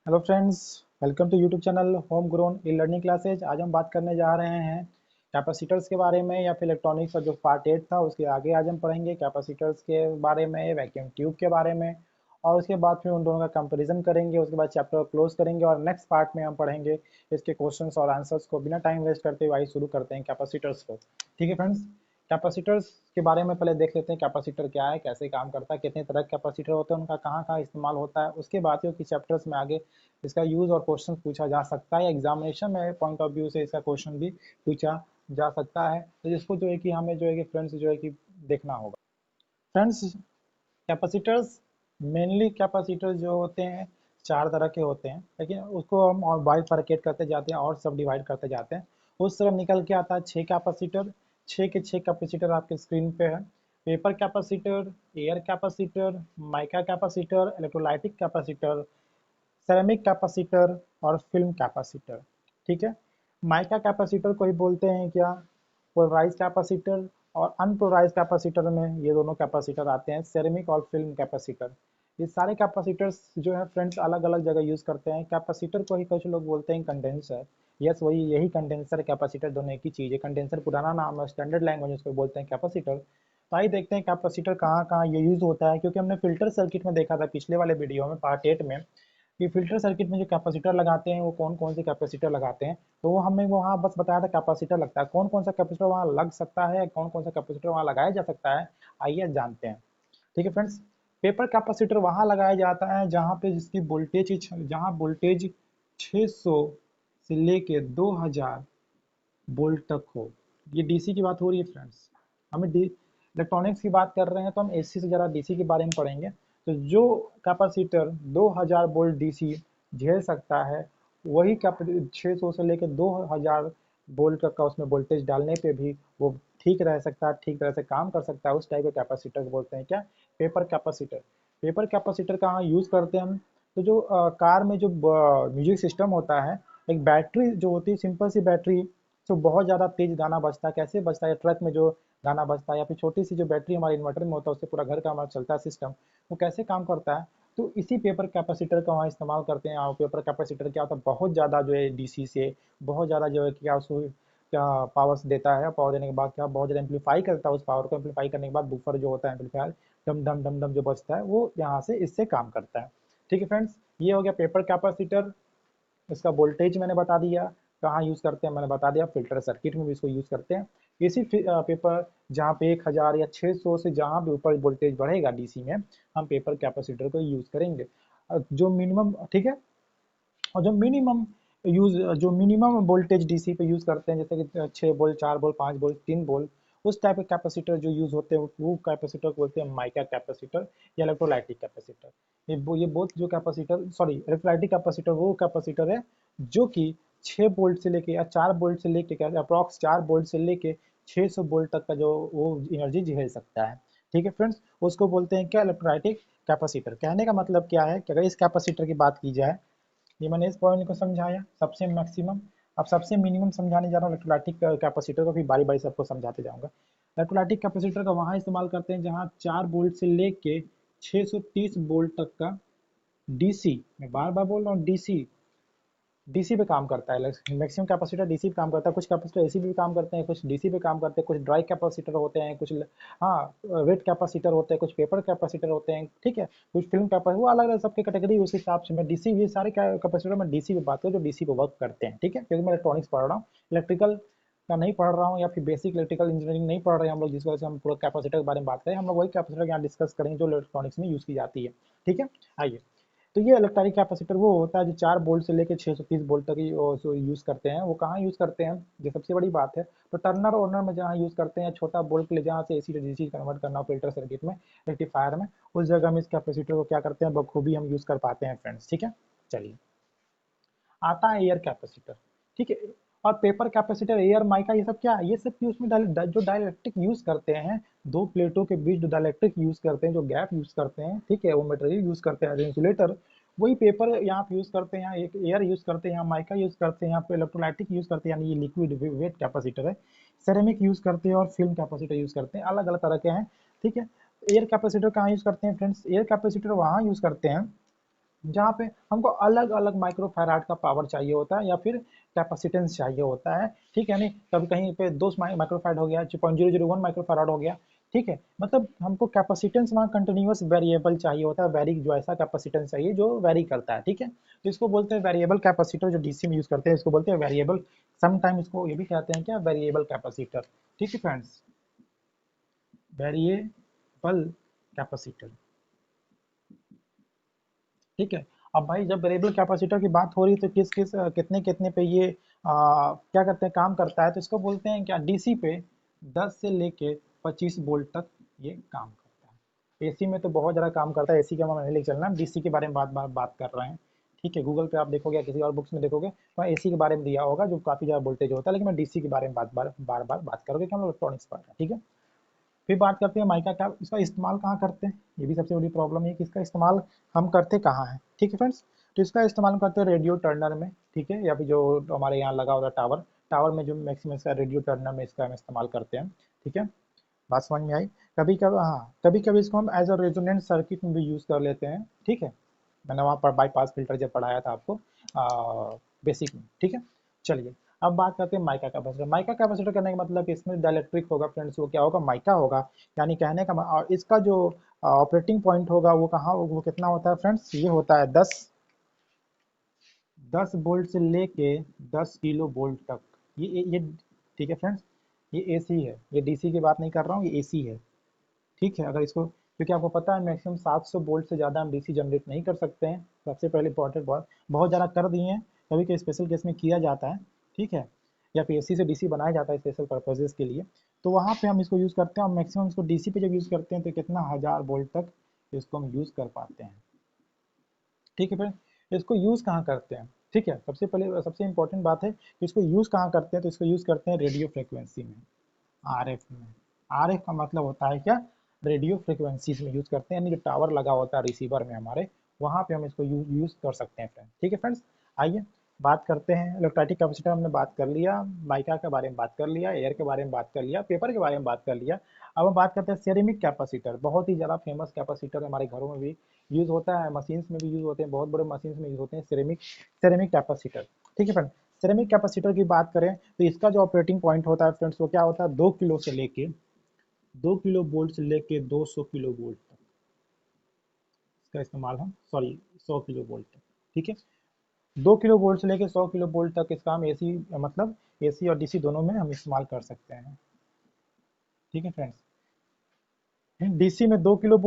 Hello friends, welcome to YouTube channel home grown e learning classes. आज हम बात करने जा रहे हैं कैपेसिटर्स के बारे में या फिर इलेक्ट्रॉनिक्स का जो पार्ट 8 था उसके आगे आज हम पढ़ेंगे कैपेसिटर्स के बारे में, वैक्यूम ट्यूब के बारे में, और उसके बाद फिर उन दोनों का कंपैरिजन करेंगे। उसके बाद चैप्टर को क्लोज करेंगे और नेक्स्ट पार्ट में हम पढ़ेंगे इसके क्वेश्चंस और आंसर्स को। बिना टाइम वेस्ट करते हुए आइए शुरू करते हैं कैपेसिटर्स को। ठीक है फ्रेंड्स, कैपेसिटर्स के बारे में पहले देख लेते हैं कैपेसिटर क्या है, कैसे काम करता है, कितने तरह के कैपेसिटर होते हैं, उनका कहाँ कहाँ इस्तेमाल होता है। उसके बाद कि चैप्टर्स में आगे इसका यूज़ और क्वेश्चन पूछा जा सकता है या एग्जामिनेशन में पॉइंट ऑफ व्यू से इसका क्वेश्चन भी पूछा जा सकता है। तो जिसको जो है कि हमें जो है कि फ्रेंड्स जो है कि देखना होगा। फ्रेंड्स, कैपेसिटर्स मेनली कैपेसिटर जो होते हैं चार तरह के होते हैं, लेकिन उसको हम और बाइफरकेट करते जाते हैं और सब डिवाइड करते जाते हैं। उस तरफ निकल के आता है छः कैपेसिटर। छः के छः कैपेसिटर आपके स्क्रीन पे है। Paper capacitor, air capacitor, mica capacitor, electrolytic capacitor, ceramic capacitor और फिल्म कैपेसिटर। ठीक है, माइका कैपेसिटर को ही बोलते हैं क्या पोलराइज कैपेसिटर, और अनपोलराइज कैपेसिटर में ये दोनों कैपेसिटर आते हैं, सेरेमिक और फिल्म कैपेसिटर। ये सारे कैपेसिटर्स जो है फ्रेंड्स अलग अलग जगह यूज़ करते हैं। कैपेसिटर को ही कुछ लोग बोलते हैं कंडेंसर। यस, वही यही कंडेंसर कैपेसिटर दोनों एक ही चीज़ है। कंडेंसर पुराना नाम है, स्टैंडर्ड लैंग्वेज उसको बोलते हैं कैपेसिटर। तो आइए देखते हैं कैपेसिटर कहाँ कहाँ ये यूज़ होता है, क्योंकि हमने फिल्टर सर्किट में देखा था पिछले वाले वीडियो में पार्ट 8 में कि फिल्टर सर्किट में जो कैपेसिटर लगाते हैं वो कौन कौन से कैपेसिटर लगाते हैं। तो वो हमें वहाँ बस बताया था कैपेसिटर लगता है, कौन कौन सा कैपेसिटर वहाँ लग सकता है, कौन कौन सा कैपेसिटर वहाँ लगाया जा सकता है, आइए जानते हैं। ठीक है फ्रेंड्स, पेपर कैपेसिटर वहाँ लगाया जाता है जहाँ पे जिसकी वोल्टेज, जहाँ वोल्टेज 600 से लेके 2000 वोल्ट तक हो। ये डीसी की बात हो रही है फ्रेंड्स। हमें इलेक्ट्रॉनिक्स की बात कर रहे हैं तो हम एसी से ज़्यादा डीसी के बारे में पढ़ेंगे। तो जो कैपेसिटर 2000 वोल्ट डीसी झेल सकता है, वही 600 से लेकर 2000 वोल्ट तक का उसमें वोल्टेज डालने पे भी वो ठीक रह सकता है, ठीक तरह से काम कर सकता है। उस टाइप के कैपेसिटर बोलते हैं क्या, पेपर कैपेसिटर। पेपर कैपेसिटर कहाँ यूज़ करते हैं हम, तो जो कार में जो म्यूजिक सिस्टम होता है, एक बैटरी जो होती है, सिंपल सी बैटरी, तो बहुत ज़्यादा तेज गाना बजता है। कैसे बजता है, ट्रक में जो गाना बजता है, या फिर छोटी सी जो बैटरी हमारे इन्वर्टर में होता है उससे पूरा घर का हमारा चलता है सिस्टम, वो कैसे काम करता है। तो इसी पेपर कैपेसिटर का वहाँ इस्तेमाल करते हैं। और पेपर कैपेसिटर क्या होता है, बहुत ज़्यादा जो है डीसी से बहुत ज़्यादा जो है क्या उसको क्या पावर देता है। पावर देने के बाद क्या बहुत ज़्यादा एम्पलीफाई करता है, उस पावर को एम्पलीफाई करने के बाद बूफर जो होता है एम्पलीफायर, डम डम डम डम जो बजता है वो यहाँ से इससे काम करता है। ठीक है फ्रेंड्स, ये हो गया पेपर कैपेसिटर। इसका वोल्टेज मैंने बता दिया, कहाँ यूज़ करते हैं मैंने बता दिया, फिल्टर सर्किट में भी इसको यूज़ करते हैं। इसी पेपर जहाँ पे 1000 या 600 से जहाँ भी ऊपर वोल्टेज बढ़ेगा डीसी में, हम पेपर कैपेसिटर को यूज़ करेंगे। जो मिनिमम, ठीक है, और जो मिनिमम वोल्टेज डीसी पे यूज़ करते हैं, जैसे कि 6 वोल्ट, 4 वोल्ट, 5 वोल्ट, 3 वोल्ट, उस टाइप के कैपेसिटर जो यूज़ होते हैं वो कैपेसिटर को बोलते हैं माइका कैपेसिटर या इलेक्ट्रोलाइटिक कैपेसिटर। ये बोथ जो कैपेसिटर, सॉरी, इलेक्ट्रोलाइटिक कैपेसिटर वो कैपेसिटर है जो कि 6 वोल्ट से लेके या 4 वोल्ट से लेके अप्रॉक्स 4 वोल्ट से लेके 600 वोल्ट तक का जो वो एनर्जी झेल सकता है। ठीक है फ्रेंड्स, उसको बोलते हैं क्या, इलेक्ट्रोलाइटिक कैपेसिटर। कहने का मतलब क्या है कि अगर इस कैपेसिटर की बात की जाए, ये मैंने इस पॉइंट को समझाया सबसे मैक्सिमम। अब सबसे मिनिमम समझाने जा रहा हूँ इलेक्ट्रोलाइटिक कैपेसिटर को, भी बारी बारी सबको समझाते जाऊंगा। इलेक्ट्रोलाइटिक कैपेसिटर का वहाँ इस्तेमाल करते हैं जहाँ 4 वोल्ट से लेके 630 वोल्ट तक का डीसी, मैं बार बार बोल रहा हूँ डीसी, डीसी पे काम करता है। मैक्सिमम कैपेसिटर डीसी पे काम करता है, कुछ कैपेसिटर एसी पे भी काम करते हैं, कुछ डीसी पे काम करते हैं, कुछ ड्राई कैपेसिटर होते हैं, कुछ हाँ वेट कैपेसिटर होते हैं, कुछ पेपर कैपेसिटर होते हैं। ठीक है, कुछ फिल्म कैपेसिटर, वो अलग अलग सबके कैटेगरी उस हिसाब से। मैं डीसी, ये सारे कैपेसिटर मैं डीसी पे बात करूँ जो डीसी पे वर्क करते हैं। ठीक है, क्योंकि मैं इलेक्ट्रॉनिक्स पढ़ रहा हूँ, इलेक्ट्रिकल का नहीं पढ़ रहा हूँ, या फिर बेसिक इलेक्ट्रिकल इंजीनियरिंग नहीं पढ़ रहे हैं हम लोग, जिस वजह से हम पूरा कैपेसिटर के बारे में बात करें। हम लोग वही कैपेसिटर यहाँ डिस्कस करेंगे जो इलेक्ट्रॉनिक्स में यूज़ की जाती है। ठीक है, आइए। तो ये इलेक्ट्रॉनिक कैपेसिटर वो होता है जो 4 वोल्ट से लेकर 630 वोल्ट तक ही यूज़ करते हैं। वो कहाँ यूज़ करते हैं, ये सबसे बड़ी बात है। तो टर्नर ओनर में जहाँ यूज़ करते हैं, छोटा वोल्ट के लिए जहाँ से एसी से डीसी कन्वर्ट करना हो फिल्टर सर्किट में, रेक्टिफायर में, उस जगह में इस कैपेसिटर को क्या करते हैं बखूबी हम यूज़ कर पाते हैं फ्रेंड्स। ठीक है, चलिए आता है एयर कैपेसिटर। ठीक है, और पेपर कैपेसिटर, एयर, माइका, ये सब क्या है, ये सब कि उसमें जो डाइलेक्ट्रिक यूज़ करते हैं, दो प्लेटों के बीच जो डाइलेक्ट्रिक यूज़ करते हैं, जो गैप यूज़ करते हैं, ठीक है, वो मटेरियल यूज़ करते हैं इंसुलेटर, वही पेपर यहाँ पे यूज़ करते हैं, यहाँ एक एयर यूज़ करते हैं, यहाँ माइका यूज़ करते हैं, यहाँ पे इलेक्ट्रोलाइटिक यूज़ करते हैं, यानी ये लिक्विड वेट कैपेसिटर है, सेरेमिक यूज़ करते हैं और फिल्म कैपेसिटर यूज़ करते हैं, अलग अलग तरह के हैं। ठीक है, एयर कैपेसिटर कहाँ यूज़ करते हैं फ्रेंड्स, एयर कैपेसिटर वहाँ यूज़ करते हैं जहाँ पे हमको अलग अलग माइक्रोफैराड का पावर चाहिए होता है या फिर कैपेसिटेंस चाहिए होता है, ठीक है। नहीं कभी कहीं पे 2 माइक्रोफैराड हो गया, 0.001 माइक्रोफैराड हो गया, ठीक है। मतलब हमको कैपेसिटेंस वहाँ कंटिन्यूअस वेरिएबल चाहिए होता है, वेरी जो ऐसा कैपेसिटेंस चाहिए जो वेरी करता है, ठीक है। तो इसको बोलते हैं वेरिएबल कैपेसिटर, जो डीसी में यूज करते हैं इसको बोलते हैं वेरिएबल। समटाइम इसको ये भी कहते हैं क्या, वेरिएबल कैपेसिटर, ठीक है फ्रेंड्स, वेरिएबल कैपेसिटर, ठीक है। अब भाई जब वेरिएबल कैपेसिटर की बात हो रही है तो किस किस कितने कितने पे ये क्या करते हैं, काम करता है, तो इसको बोलते हैं क्या, डीसी पे 10 से लेके 25 वोल्ट तक ये काम करता है। एसी में तो बहुत ज़्यादा काम करता है, एसी का हमें नहीं चलना, डीसी के बारे में बात कर रहे हैं, ठीक है। गूगल पे आप देखोगे या किसी और बुक्स में देखोगे वहाँ एसी के बारे में दिया होगा जो काफ़ी ज़्यादा वोल्टेज होता है, लेकिन मैं डीसी के बारे में बार बार बात करोगे कि हम लोग इलेक्ट्रॉनिक्स पढ़ रहे हैं, ठीक है। फिर बात करते हैं माइका का, इसका इस्तेमाल कहाँ करते हैं, ये भी सबसे बड़ी प्रॉब्लम है कि इसका इस्तेमाल हम करते कहाँ हैं, ठीक है फ्रेंड्स। तो इसका इस्तेमाल करते हैं रेडियो टर्नर में, ठीक है, या फिर जो हमारे यहाँ लगा होता है टावर, टावर में जो मैक्सिमम इसका रेडियो टर्नर में इसका हम इस्तेमाल करते हैं, ठीक है। बात समझ में आई। कभी कभी, हाँ कभी कभी इसको हम एज अ रेजोनेंट सर्किट में भी यूज़ कर लेते हैं, ठीक है। मैंने वहाँ पर बाईपास फिल्टर जब पढ़ाया था आपको बेसिक में, ठीक है। चलिए अब बात करते हैं माइका कैपेसिटर। माइका कैपेसिटर करने का मतलब कि इसमें डाइलेक्ट्रिक होगा फ्रेंड्स, वो क्या होगा, माइका होगा। यानी कहने का और इसका जो ऑपरेटिंग पॉइंट होगा वो कहाँ, वो कितना होता है फ्रेंड्स, ये होता है 10 वोल्ट से लेके 10 किलो वोल्ट तक। ये ठीक है फ्रेंड्स, ये एसी है, ये डीसी की बात नहीं कर रहा हूँ, ये एसी है, ठीक है। अगर इसको, क्योंकि आपको पता है मैक्सिमम 700 वोल्ट से ज़्यादा हम डीसी जनरेट नहीं कर सकते हैं, सबसे पहले इंपॉर्टेंट बहुत बहुत ज़्यादा कर दिए हैं, कभी कभी स्पेशल केस में किया जाता है, ठीक है, या फिर एसी से डीसी बनाया जाता है स्पेशल पर्पजेज़ के लिए, तो वहाँ पे हम इसको यूज़ करते हैं और मैक्सिमम इसको डीसी पे जब यूज़ करते हैं तो कितना 1000 वोल्ट तक इसको हम यूज़ कर पाते हैं, ठीक है फिर। इसको यूज़ कहाँ करते हैं, ठीक है, सबसे पहले सबसे इंपॉर्टेंट बात है कि इसको यूज़ कहाँ करते हैं, तो इसको यूज़ करते हैं रेडियो फ्रिक्वेंसी में, आरएफ में। आरएफ का मतलब होता है क्या, रेडियो फ्रिक्वेंसीज में यूज़ करते हैं, यानी जो टावर लगा होता है रिसीवर में हमारे, वहाँ पे हम इसको यूज़ कर सकते हैं फ्रेंड, ठीक है फ्रेंड्स। आइए बात करते हैं, इलेक्ट्रोस्टैटिक कैपेसिटर हमने बात कर लिया, माइका के बारे में बात कर लिया, एयर के बारे में बात कर लिया, पेपर के बारे में बात कर लिया। अब हम बात करते हैं सेरेमिक कैपेसिटर, बहुत ही ज़्यादा फेमस कैपेसिटर हमारे घरों में भी यूज़ होता है, मशीन्स में भी यूज़ होते हैं, बहुत बड़े मशीन्स में यूज़ होते हैं सेरेमिक सेरेमिक कैपेसिटर, ठीक है फ्रेंड। सेरेमिक कैपेसिटर की बात करें तो इसका जो ऑपरेटिंग पॉइंट होता है फ्रेंड्स वो क्या होता है, 2 किलो से लेके 2 किलो वोल्ट से लेके 200 किलो वोल्ट तक इसका इस्तेमाल हम, सॉरी 100 किलो वोल्ट तक, ठीक है। 2 किलो वोल्ट से लेके 100 किलो वोल्ट तक इसका हम एसी, मतलब एसी और डीसी दोनों में हम इस्तेमाल कर सकते हैं, ठीक है फ्रेंड्स। डीसी में 2 किलो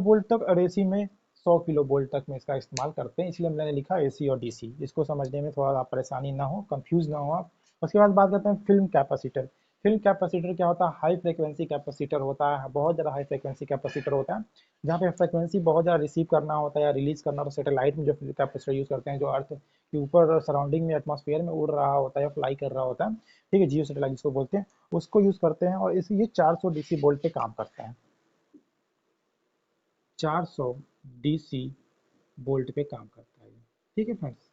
वोल्ट तक और एसी में 100 किलो वोल्ट तक में इसका इस्तेमाल करते हैं, इसलिए मैंने लिखा एसी और डीसी, इसको समझने में थोड़ा परेशानी ना हो, कंफ्यूज ना हो आप। उसके बाद बात करते हैं फिल्म कैपेसिटर। फिल्म कैपेसिटर क्या होता है, हाई फ्रिक्वेंसी कैपेसिटर होता है, बहुत ज़्यादा हाई फ्रिक्वेंसी कैपेसिटर होता है, जहाँ पे फ्रिक्वेंसी बहुत ज़्यादा रिसीव करना होता है या रिलीज करना होता है। सैटेलाइट में जो कैपेसिटर यूज़ करते हैं, जो अर्थ के ऊपर सराउंडिंग में एटमॉस्फेयर में उड़ रहा होता है या फ्लाई कर रहा होता है, ठीक है, जियो सैटेलाइट जिसको बोलते हैं, उसको यूज़ करते हैं, और इस ये 400 डीसी वोल्ट पे काम करता है, 400 डीसी वोल्ट पे काम करता है, ठीक है फ्रेंड्स।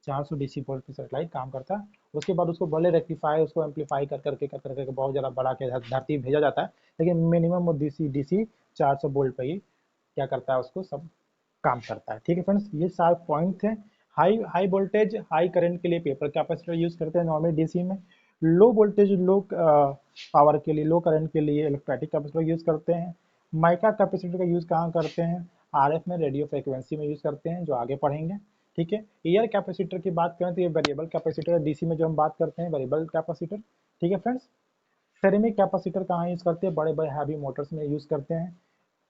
400 डीसी वोल्ट पे सेटेलाइट काम करता है। उसके बाद उसको भले रेक्टिफाई, उसको एम्पलीफाई कर करके बहुत ज़्यादा बड़ा के धरती भेजा जाता है, लेकिन मिनिमम वो डीसी डीसी 400 वोल्ट पे ही क्या करता है, उसको सब काम करता है, ठीक है फ्रेंड्स। ये सारे पॉइंट थे। High high voltage high current के लिए पेपर कैपेसिटर यूज़ करते हैं नॉर्मल डीसी में। लो वोल्टेज लो पावर के लिए, लो करंट के लिए इलेक्ट्रोस्टैटिक कैपेसिटर यूज़ करते हैं। माइका कैपेसिटर का यूज़ कहाँ करते हैं, आरएफ में, रेडियो फ्रिक्वेंसी में यूज़ करते हैं, जो आगे पढ़ेंगे, ठीक है। एयर कैपेसिटर की बात करें तो ये वेरिएबल कैपेसिटर, डीसी में जो हम बात करते हैं वेरिएबल कैपेसिटर, ठीक है फ्रेंड्स। सेरेमिक कैपेसिटर कहाँ यूज़ करते हैं, बड़े बड़े हैवी मोटर्स में यूज़ करते हैं।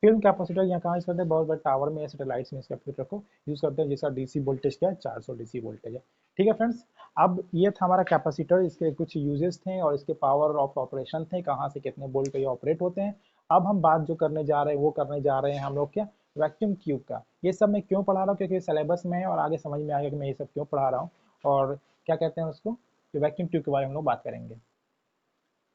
फिल्म कैपेसिटर यहाँ कहाँ यूज़ करते हैं, बहुत बड़े टावर में या सैटेलाइट्स में इस कैपेसिटर को यूज़ करते हैं, जिसका डीसी वोल्टेज क्या है, 400 डीसी वोल्टेज है, ठीक है फ्रेंड्स। अब ये था हमारा कैपेसिटर, इसके कुछ यूजेस थे और इसके पावर ऑफ ऑपरेशन थे, कहाँ से कितने वोल्ट पे ये ऑपरेट होते हैं। अब हम बात जो करने जा रहे हैं वो करने जा रहे हैं हम लोग क्या, वैक्यूम ट्यूब का। ये सब मैं क्यों पढ़ा रहा हूँ, क्योंकि सिलेबस में है और आगे समझ में आएगा कि मैं ये सब क्यों पढ़ा रहा हूँ, और क्या कहते हैं उसको, वैक्यूम ट्यूब के बारे में हम लोग बात करेंगे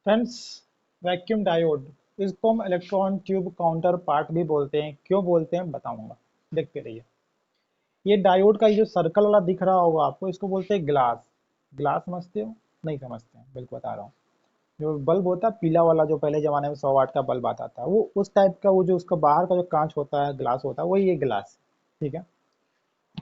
फ्रेंड्स। वैक्यूम डायोड, इसको हम इलेक्ट्रॉन ट्यूब काउंटर पार्ट भी बोलते हैं, क्यों बोलते हैं बताऊंगा, देखते रहिए। ये डायोड का ये जो सर्कल वाला दिख रहा होगा आपको, इसको बोलते हैं ग्लास। ग्लास समझते हो, नहीं समझते हैं, बिल्कुल बता रहा हूँ। जो बल्ब होता है पीला वाला, जो पहले जमाने में 100 वाट का बल्ब आता था, वो उस टाइप का, वो जो उसका बाहर का जो कांच होता है, ग्लास होता है, वही ये ग्लास, ठीक है।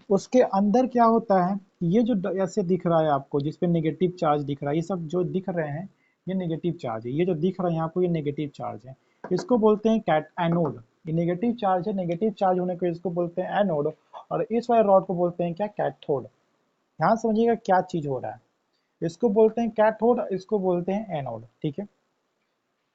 उसके अंदर क्या होता है, ये जो ऐसे दिख रहा है आपको, जिसपे नेगेटिव चार्ज दिख रहा है, ये सब जो दिख रहे हैं ये नेगेटिव चार्ज है, ये जो दिख रहा है यहाँ को ये नेगेटिव चार्ज है, इसको बोलते हैं कैट एनोड। ये नेगेटिव चार्ज है, नेगेटिव चार्ज होने को इसको बोलते हैं एनोड, और इस वाले रॉड को बोलते हैं क्या, कैथोड। ध्यान समझिएगा क्या चीज हो रहा है, इसको बोलते हैं कैथोड, इसको बोलते हैं एनोड, ठीक है।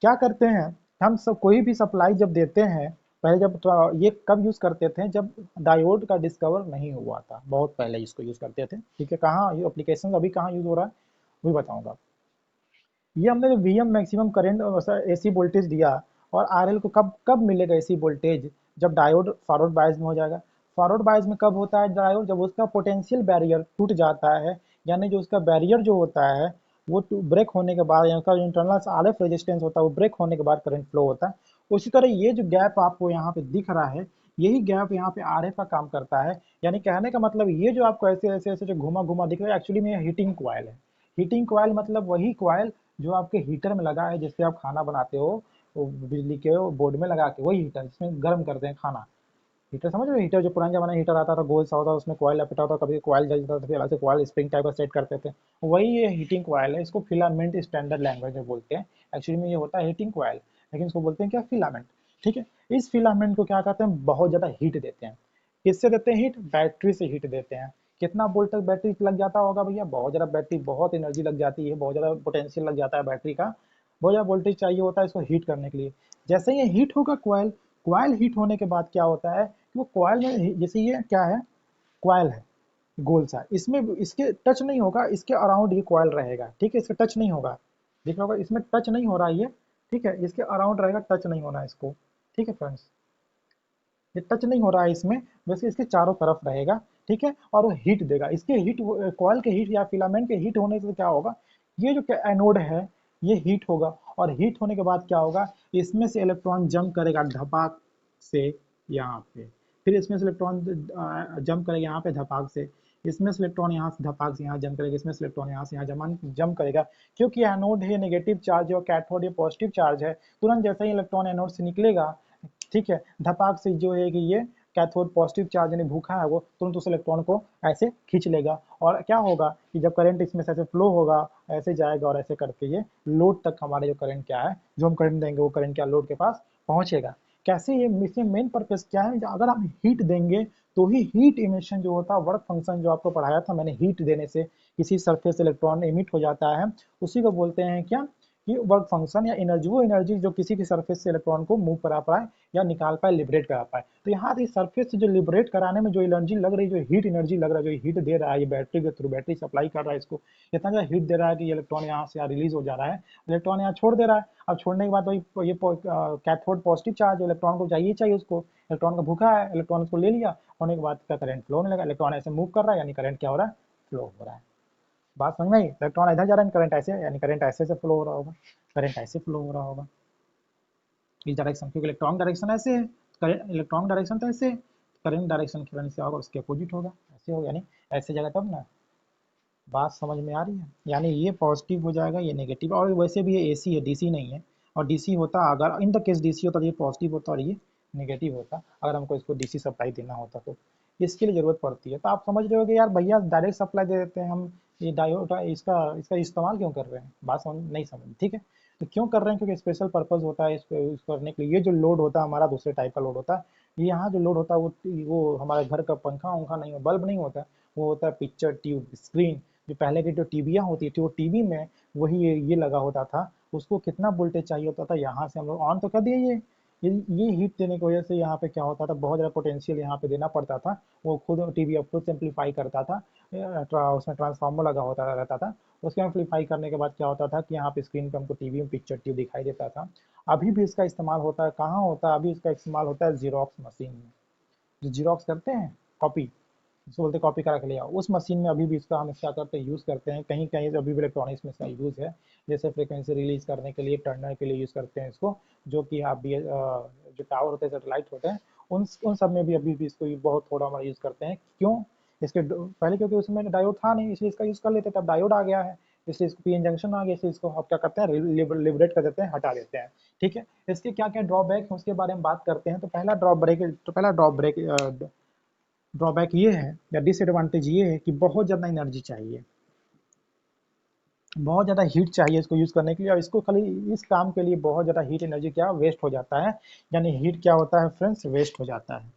क्या करते हैं हम सब, कोई भी सप्लाई जब देते हैं, पहले जब तो ये कब यूज करते थे, जब डायोड का डिस्कवर नहीं हुआ था, बहुत पहले इसको यूज करते थे, ठीक है। कहाँ ये एप्लीकेशन अभी कहाँ यूज हो रहा है वही बताऊंगा। ये हमने जो VM maximum current AC voltage दिया, और आरएल को कब कब मिलेगा एसी वोल्टेज, जब डायोड फॉरवर्ड बायस में हो जाएगा। फॉरवर्ड बायस में कब होता है डायोड, जब उसका पोटेंशियल बैरियर टूट जाता है, यानी जो उसका बैरियर जो होता है वो ब्रेक होने के बाद, यानी उसका जो इंटरनल आरएफ रेजिस्टेंस होता है वो ब्रेक होने के बाद करंट फ्लो होता है। उसी तरह ये जो गैप आपको यहाँ पे दिख रहा है, यही गैप यहाँ पे आरएफ का काम करता है। यानी कहने का मतलब ये जो आपको ऐसे ऐसे ऐसे जो घुमा घुमा दिख रहा है, एक्चुअली में हीटिंग कॉइल है। हीटिंग कॉइल मतलब वही कॉइल जो आपके हीटर में लगा है, जिससे आप खाना बनाते हो, वो बिजली के बोर्ड में लगा के, वही हीटर जिसमें गर्म करते हैं खाना। हीटर समझ रहे हो, हीटर जो पुराने जमाने में हीटर आता था, गोल सा होता था, उसमें कॉइल लपेटा होता था, कभी कॉइल जल जाता था, फिर अलग से कॉइल स्प्रिंग टाइप का सेट करते थे, वही ये हीटिंग कॉइल है। इसको फिलामेंट स्टैंडर्ड लैंग्वेज में बोलते हैं। एक्चुअली में ये होता है हीटिंग कॉइल, लेकिन इसको बोलते हैं क्या, फिलामेंट, ठीक है। इस फिलामेंट को क्या कहते हैं, बहुत ज्यादा हीट देते हैं। किससे देते हैं हीट, बैटरी से हीट देते हैं। कितना वोल्ट तक बैटरी लग जाता होगा भैया, बहुत ज्यादा बैटरी, बहुत एनर्जी लग जाती है, बहुत ज्यादा पोटेंशियल लग जाता है बैटरी का, बहुत ज्यादा वोल्टेज चाहिए होता है इसको हीट करने के लिए। जैसे ही हीट होगा कॉइल, कॉइल हीट होने के बाद क्या होता है कि वो कॉइल में, जैसे ये क्या है, कॉइल है गोल सा, इसमें इसके टच नहीं होगा, इसके अराउंड ये कॉइल रहेगा, ठीक है, इसके टच नहीं होगा, दिख रहा होगा इसमें टच नहीं हो रहा है ये, ठीक है, इसके अराउंड रहेगा, टच नहीं होना है इसको, ठीक है फ्रेंड्स। ये टच नहीं हो रहा है इसमें, वैसे इसके चारों तरफ रहेगा, ठीक है। और वो हीट देगा, इसके हीट, कॉइल के हीट या फिलामेंट के हीट होने से क्या होगा, ये जो एनोड है ये हीट होगा, और हीट होने के बाद क्या होगा, इसमें से इलेक्ट्रॉन जंप करेगा धपाक से यहाँ पे, फिर इसमें से इलेक्ट्रॉन जंप करेगा यहाँ पे धपाक से, इसमें से इलेक्ट्रॉन यहाँ से धपाक से यहाँ जंप करेगा, इसमें से इलेक्ट्रॉन यहाँ से यहाँ जंप करेगा। क्योंकि एनोड है नेगेटिव चार्ज है और कैथोड ये पॉजिटिव चार्ज है, तुरंत जैसे ही इलेक्ट्रॉन एनोड से निकलेगा, ठीक है, धपाक से जो है कि ये कैथोड पॉजिटिव चार्ज यानी भूखा है वो, तुरंत उस इलेक्ट्रॉन को ऐसे खींच लेगा, और क्या होगा कि जब करंट इसमें से ऐसे फ्लो होगा, ऐसे जाएगा और ऐसे करके ये लोड तक हमारे जो करंट क्या है, जो हम करंट देंगे वो करंट क्या लोड के पास पहुंचेगा। कैसे, ये इसमें मेन पर्पस क्या है, अगर हम हीट देंगे तो ही हीट इमिशन जो होता है, वर्क फंक्शन जो आपको पढ़ाया था मैंने, हीट देने से किसी सरफेस इलेक्ट्रॉन इमिट हो जाता है, उसी को बोलते हैं क्या, कि वर्क फंक्शन या एनर्जी, वो एनर्जी जो किसी भी सरफेस से इलेक्ट्रॉन को मूव करा पाए या निकाल पाए, लिबरेट करा पाए। तो यहाँ इस सरफेस से जो लिबरेट कराने में जो एनर्जी लग रही है, जो हीट एनर्जी लग रहा है, जो हीट दे रहा है, ये बैटरी के थ्रू, बैटरी सप्लाई कर रहा है इसको, इतना ज़्यादा हीट दे रहा है कि इलेक्ट्रॉन यहाँ से यहाँ रिलीज हो जा रहा है, इलेक्ट्रॉन यहाँ छोड़ दे रहा है। अब छोड़ने के बाद वही ये कैथोड पॉजिटिव चार्ज, इलेक्ट्रॉन को चाहिए चाहिए उसको, इलेक्ट्रॉन का भूखा है, इलेक्ट्रॉन उसको ले लिया, होने के बाद क्या करंट फ्लो होने लगा, इलेक्ट्रॉन ऐसे मूव कर रहा है, यानी करंट क्या हो रहा है, फ्लो हो रहा है। बात समझ में आई, इलेक्ट्रॉन इधर जा रहा है, करंट ऐसे, यानी करंट ऐसे से फ्लो हो रहा होगा, करंट ऐसे फ्लो हो रहा होगा इस डायरेक्शन, क्योंकि इलेक्ट्रॉन डायरेक्शन ऐसे है, करंट इलेक्ट्रॉन डायरेक्शन तो ऐसे है, करंट डायरेक्शन करंट से होगा उसके अपोजिट होगा, ऐसे होगा, यानी ऐसे जगह तब ना। बात समझ में आ रही है, यानी ये पॉजिटिव हो जाएगा, ये नेगेटिव, और वैसे भी ये एसी है, डीसी नहीं है, और डीसी होता अगर इन द केस डीसी होता तो ये पॉजिटिव होता और ये नेगेटिव होता, अगर हमको इसको डीसी सप्लाई देना होता तो इसके लिए ज़रूरत पड़ती है। तो आप समझ रहे हो कि यार भैया डायरेक्ट सप्लाई दे देते हैं हम, ये डायोड इसका इसका इस्तेमाल क्यों कर रहे हैं, बात समझ नहीं समझ, ठीक है। तो क्यों कर रहे हैं, क्योंकि स्पेशल पर्पज़ होता है इसको यूज़ करने के लिए। ये जो लोड होता है हमारा दूसरे टाइप का लोड होता है, ये यहाँ जो लोड होता है वो हमारे घर का पंखा वंखा नहीं हो, बल्ब नहीं होता है, वो होता है पिक्चर ट्यूब स्क्रीन। जो पहले की जो टीवियाँ होती थी, वो टीवी में वही ये लगा होता था, उसको कितना वोल्टेज चाहिए होता था, यहाँ से हम लोग ऑन तो कर दिए, ये हीट देने की वजह से यहाँ पे क्या होता था, बहुत ज़्यादा पोटेंशियल यहाँ पे देना पड़ता था, वो खुद टीवी अब खुद सिंप्लीफाई करता था, उसमें ट्रांसफार्मर लगा होता रहता था, उसके एम्पलीफाई करने के बाद क्या होता था कि यहाँ पे स्क्रीन पे हमको टीवी में पिक्चर ट्यूब दिखाई देता था। अभी भी इसका इस्तेमाल होता है, कहाँ होता है, अभी इसका इस्तेमाल होता है जीरोक्स मशीन में, जो जीरोक्स करते हैं कॉपी, जिसको बोलते हैं कॉपी करा के ले आओ, उस मशीन में अभी भी इसका हम क्या करते हैं, यूज़ करते हैं, कहीं कहीं अभी भी इलेक्ट्रॉनिक्स में इसका यूज़ है। जैसे फ्रिक्वेंसी रिलीज करने के लिए, टर्नर के लिए यूज़ करते हैं इसको, जो कि आप भी जो टावर होते हैं, सेटेलाइट होते हैं, उन सब में भी अभी भी इसको बहुत थोड़ा हमारा यूज़ करते हैं। क्यों, इसके पहले क्योंकि उसमें डायोड था नहीं, इसलिए इसका यूज़ कर लेते थे, अब डायोड आ गया है, इसलिए इसको पी एन जंक्शन आ गया, इसलिए इसको आप क्या करते हैं, लिबरेट कर देते हैं, हटा देते हैं, ठीक है। इसके क्या क्या ड्रॉबैक है उसके बारे में बात करते हैं। तो पहला ड्रॉबैक ड्रॉबैक ये है या डिसएडवांटेज ये है कि बहुत ज़्यादा एनर्जी चाहिए, बहुत ज़्यादा हीट चाहिए इसको यूज़ करने के लिए, और इसको खाली इस काम के लिए बहुत ज़्यादा हीट एनर्जी क्या वेस्ट हो जाता है, यानी हीट क्या होता है फ्रेंड्स, वेस्ट हो जाता है।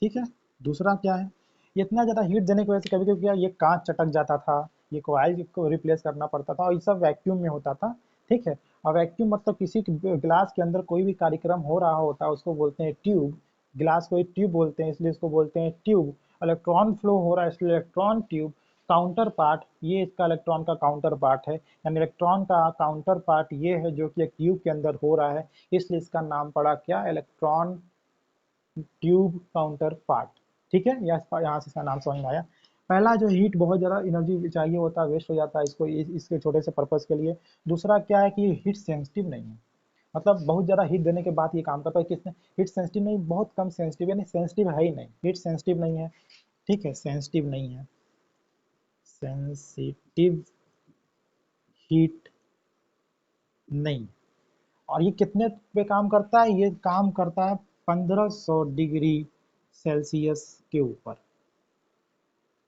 ठीक है, दूसरा क्या है, इतना ज़्यादा हीट देने की वजह से कभी कभी क्या ये कांच चटक जाता था, ये कॉइल को रिप्लेस करना पड़ता था, और ये सब वैक्यूम में होता था। ठीक है, और वैक्यूम मतलब किसी ग्लास के अंदर कोई भी कार्यक्रम हो रहा होता है उसको बोलते हैं ट्यूब, ग्लास को एक ट्यूब बोलते हैं इसलिए इसको बोलते हैं ट्यूब। इलेक्ट्रॉन फ्लो हो रहा है इसलिए इलेक्ट्रॉन ट्यूब। काउंटर पार्ट, ये इसका इलेक्ट्रॉन का काउंटर पार्ट है, यानी इलेक्ट्रॉन का काउंटर पार्ट ये है जो कि एक ट्यूब के अंदर हो रहा है, इसलिए इसका नाम पड़ा क्या, इलेक्ट्रॉन ट्यूब काउंटर पार्ट। ठीक है, यहाँ से इसका नाम समझ में आया। पहला जो हीट बहुत ज़्यादा एनर्जी चाहिए होता है, वेस्ट हो जाता है इसको इसके छोटे से पर्पज़ के लिए। दूसरा क्या है कि हीट सेंसिटिव नहीं है, मतलब बहुत ज़्यादा हीट देने के बाद ये काम करता है, किसने, हीट सेंसिटिव नहीं, बहुत कम सेंसिटिव, यानी सेंसिटिव है ही नहीं, हीट सेंसिटिव नहीं है। ठीक है, सेंसिटिव नहीं है, सेंसिटिव हीट नहीं। और ये कितने पे काम करता है, ये काम करता है 1500 डिग्री सेल्सियस के ऊपर,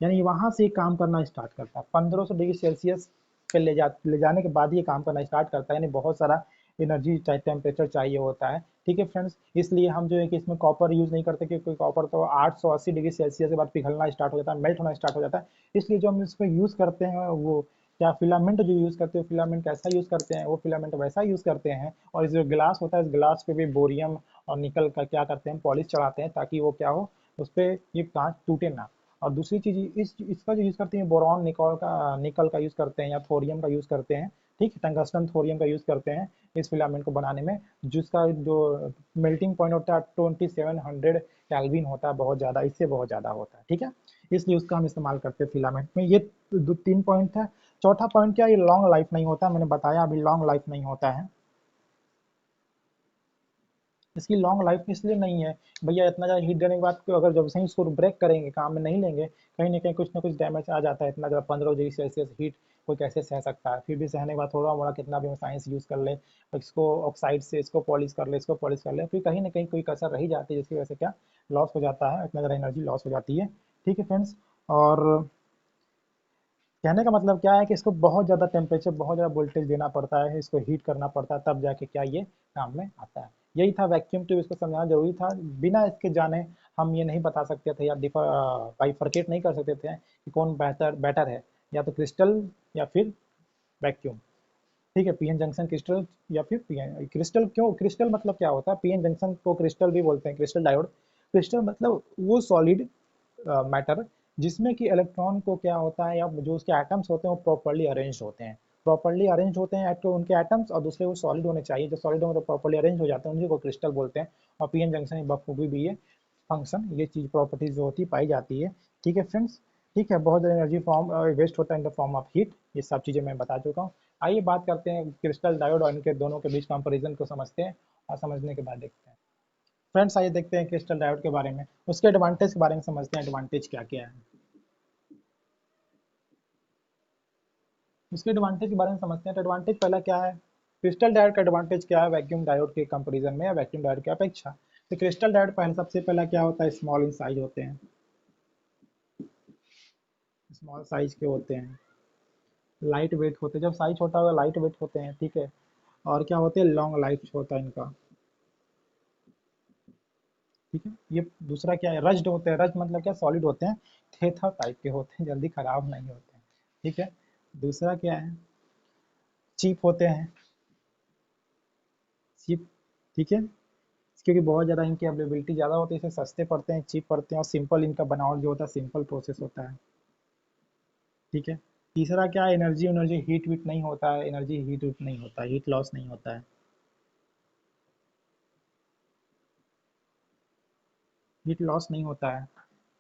यानी वहां से काम करना स्टार्ट करता है 1500 डिग्री सेल्सियस पे ले जाने के बाद ये काम करना स्टार्ट करता है, यानी बहुत सारा एनर्जी चाहे टेम्परेचर चाहिए होता है। ठीक है फ्रेंड्स, इसलिए हम जो है कि इसमें कॉपर यूज़ नहीं करते, क्योंकि कॉपर तो 880 डिग्री सेल्सियस के बाद पिघलना स्टार्ट हो जाता है, मेल्ट होना स्टार्ट हो जाता है। इसलिए जो हम इसमें यूज़ करते हैं वो क्या, फिलामेंट जो यूज़ करते हैं, फिलामेंट कैसा यूज़ करते हैं, वो फिलामेंट वैसा यूज़ करते हैं। और इस जो ग्लास होता है, इस ग्लास पे भी बोरियम और निकल का क्या करते हैं, पॉलिश चढ़ाते हैं, ताकि वो क्या हो, उस पर ये कांच टूटे ना। और दूसरी चीज़ इसका जो यूज़ करते हैं, बोरॉन निकल का यूज़ करते हैं, या थोरियम का यूज़ करते हैं। ठीक है, टंगस्टन थोरियम का यूज़ करते हैं इस फिलामेंट को बनाने में, जिसका जो मेल्टिंग पॉइंट होता है 2700 कैल्विन होता है, बहुत ज़्यादा, इससे बहुत ज़्यादा होता है। ठीक है, इसलिए उसका हम इस्तेमाल करते हैं फिलामेंट में। ये दो तीन पॉइंट था। चौथा पॉइंट क्या, ये लॉन्ग लाइफ नहीं होता, मैंने बताया अभी लॉन्ग लाइफ नहीं होता है। इसकी लॉन्ग लाइफ इसलिए नहीं है, भैया इतना ज़्यादा हीट देने के बाद अगर जब से ही इसको ब्रेक करेंगे, काम में नहीं लेंगे, कहीं ना कहीं कुछ ना कुछ डैमेज आ जाता है। इतना ज़्यादा 15 डिग्री सेल्सियस हीट कोई कैसे सह सकता है, फिर भी सहने के बाद थोड़ा मोड़ा कितना भी साइंस यूज़ कर ले, इसको ऑक्साइड से इसको पॉलिश कर ले, इसको पॉलिश कर ले, फिर कहीं ना कहीं कोई कसर रह जाती है, जिसकी वजह से क्या लॉस हो जाता है, इतना ज़्यादा एनर्जी लॉस हो जाती है। ठीक है फ्रेंड्स, और कहने का मतलब क्या है कि इसको बहुत ज़्यादा टेम्परेचर, बहुत ज़्यादा वोल्टेज देना पड़ता है, इसको हीट करना पड़ता है, तब जाके क्या ये काम में आता है। यही था वैक्यूम ट्यूब, इसको समझाना जरूरी था। बिना इसके जाने हम ये नहीं बता सकते थे, या बाइफरकेट नहीं कर सकते थे कि कौन बेहतर बेटर है, या तो क्रिस्टल या फिर वैक्यूम। ठीक है, पीएन जंक्शन क्रिस्टल या फिर पीएन क्रिस्टल। क्यों क्रिस्टल मतलब क्या होता है, पीएन जंक्शन को क्रिस्टल भी बोलते हैं, क्रिस्टल डायोड। क्रिस्टल मतलब वो सॉलिड मैटर जिसमें कि इलेक्ट्रॉन को क्या होता है, या जो उसके एटम्स होते हैं वो प्रॉपर्ली अरेंज होते हैं, प्रॉपर्ली अरेंज होते हैं तो उनके एटम्स, और दूसरे वो सॉलिड होने चाहिए, जो सॉलिड होंगे तो प्रॉपर्ली अरेंज हो जाते हैं, उन्हीं को क्रिस्टल बोलते हैं। और पीएन जंक्शन बखूबी भी ये फंक्शन, ये चीज़ प्रॉपर्टीज जो होती पाई जाती है। ठीक है फ्रेंड्स, ठीक है, बहुत ज़्यादा एनर्जी फॉर्म वेस्ट होता है in the form of heat, ये सब चीज़ें मैं बता चुका हूँ। आइए बात करते हैं क्रिस्टल डायोड और इनके दोनों के बीच कंपैरिजन को समझते हैं, और समझने के बाद देखते हैं। फ्रेंड्स आइए देखते हैं क्रिस्टल डायोड के बारे में, उसके एडवांटेज के बारे में समझते हैं, एडवांटेज क्या क्या है। उसके एडवांटेज के बारे में समझते हैं। तो एडवांटेज पहला क्या है, क्रिस्टल डायोड का एडवांटेज क्या है वैक्यूम डायोड के कंपैरिजन में, या वैक्यूम डायोड की अपेक्षा। तो क्रिस्टल डायोड पहले सबसे पहला क्या होता है, स्मॉल इन साइज होते हैं, स्मॉल साइज के होते हैं, लाइट वेट होते हैं, जब साइज छोटा होगा लाइट वेट होते हैं। ठीक है, और क्या होते हैं, लॉन्ग लाइफ होता है इनका। ठीक है, ये दूसरा क्या है, रज्ड होते हैं, रज्ड मतलब क्या, सॉलिड होते हैं, थेथा टाइप के होते हैं, जल्दी खराब नहीं होते हैं। ठीक है, दूसरा क्या है, चीप होते हैं, चीप। ठीक है, क्योंकि बहुत ज़्यादा इनकी अवेलेबिलिटी ज़्यादा होती है, इससे सस्ते पड़ते हैं, चीप पड़ते हैं, और सिंपल इनका बनावट जो होता है, सिंपल प्रोसेस होता है। ठीक है, तीसरा क्या है, एनर्जी एनर्जी हीट वीट नहीं होता है, एनर्जी हीट वीट नहीं होता है, हीट लॉस नहीं होता है, हीट लॉस नहीं होता है।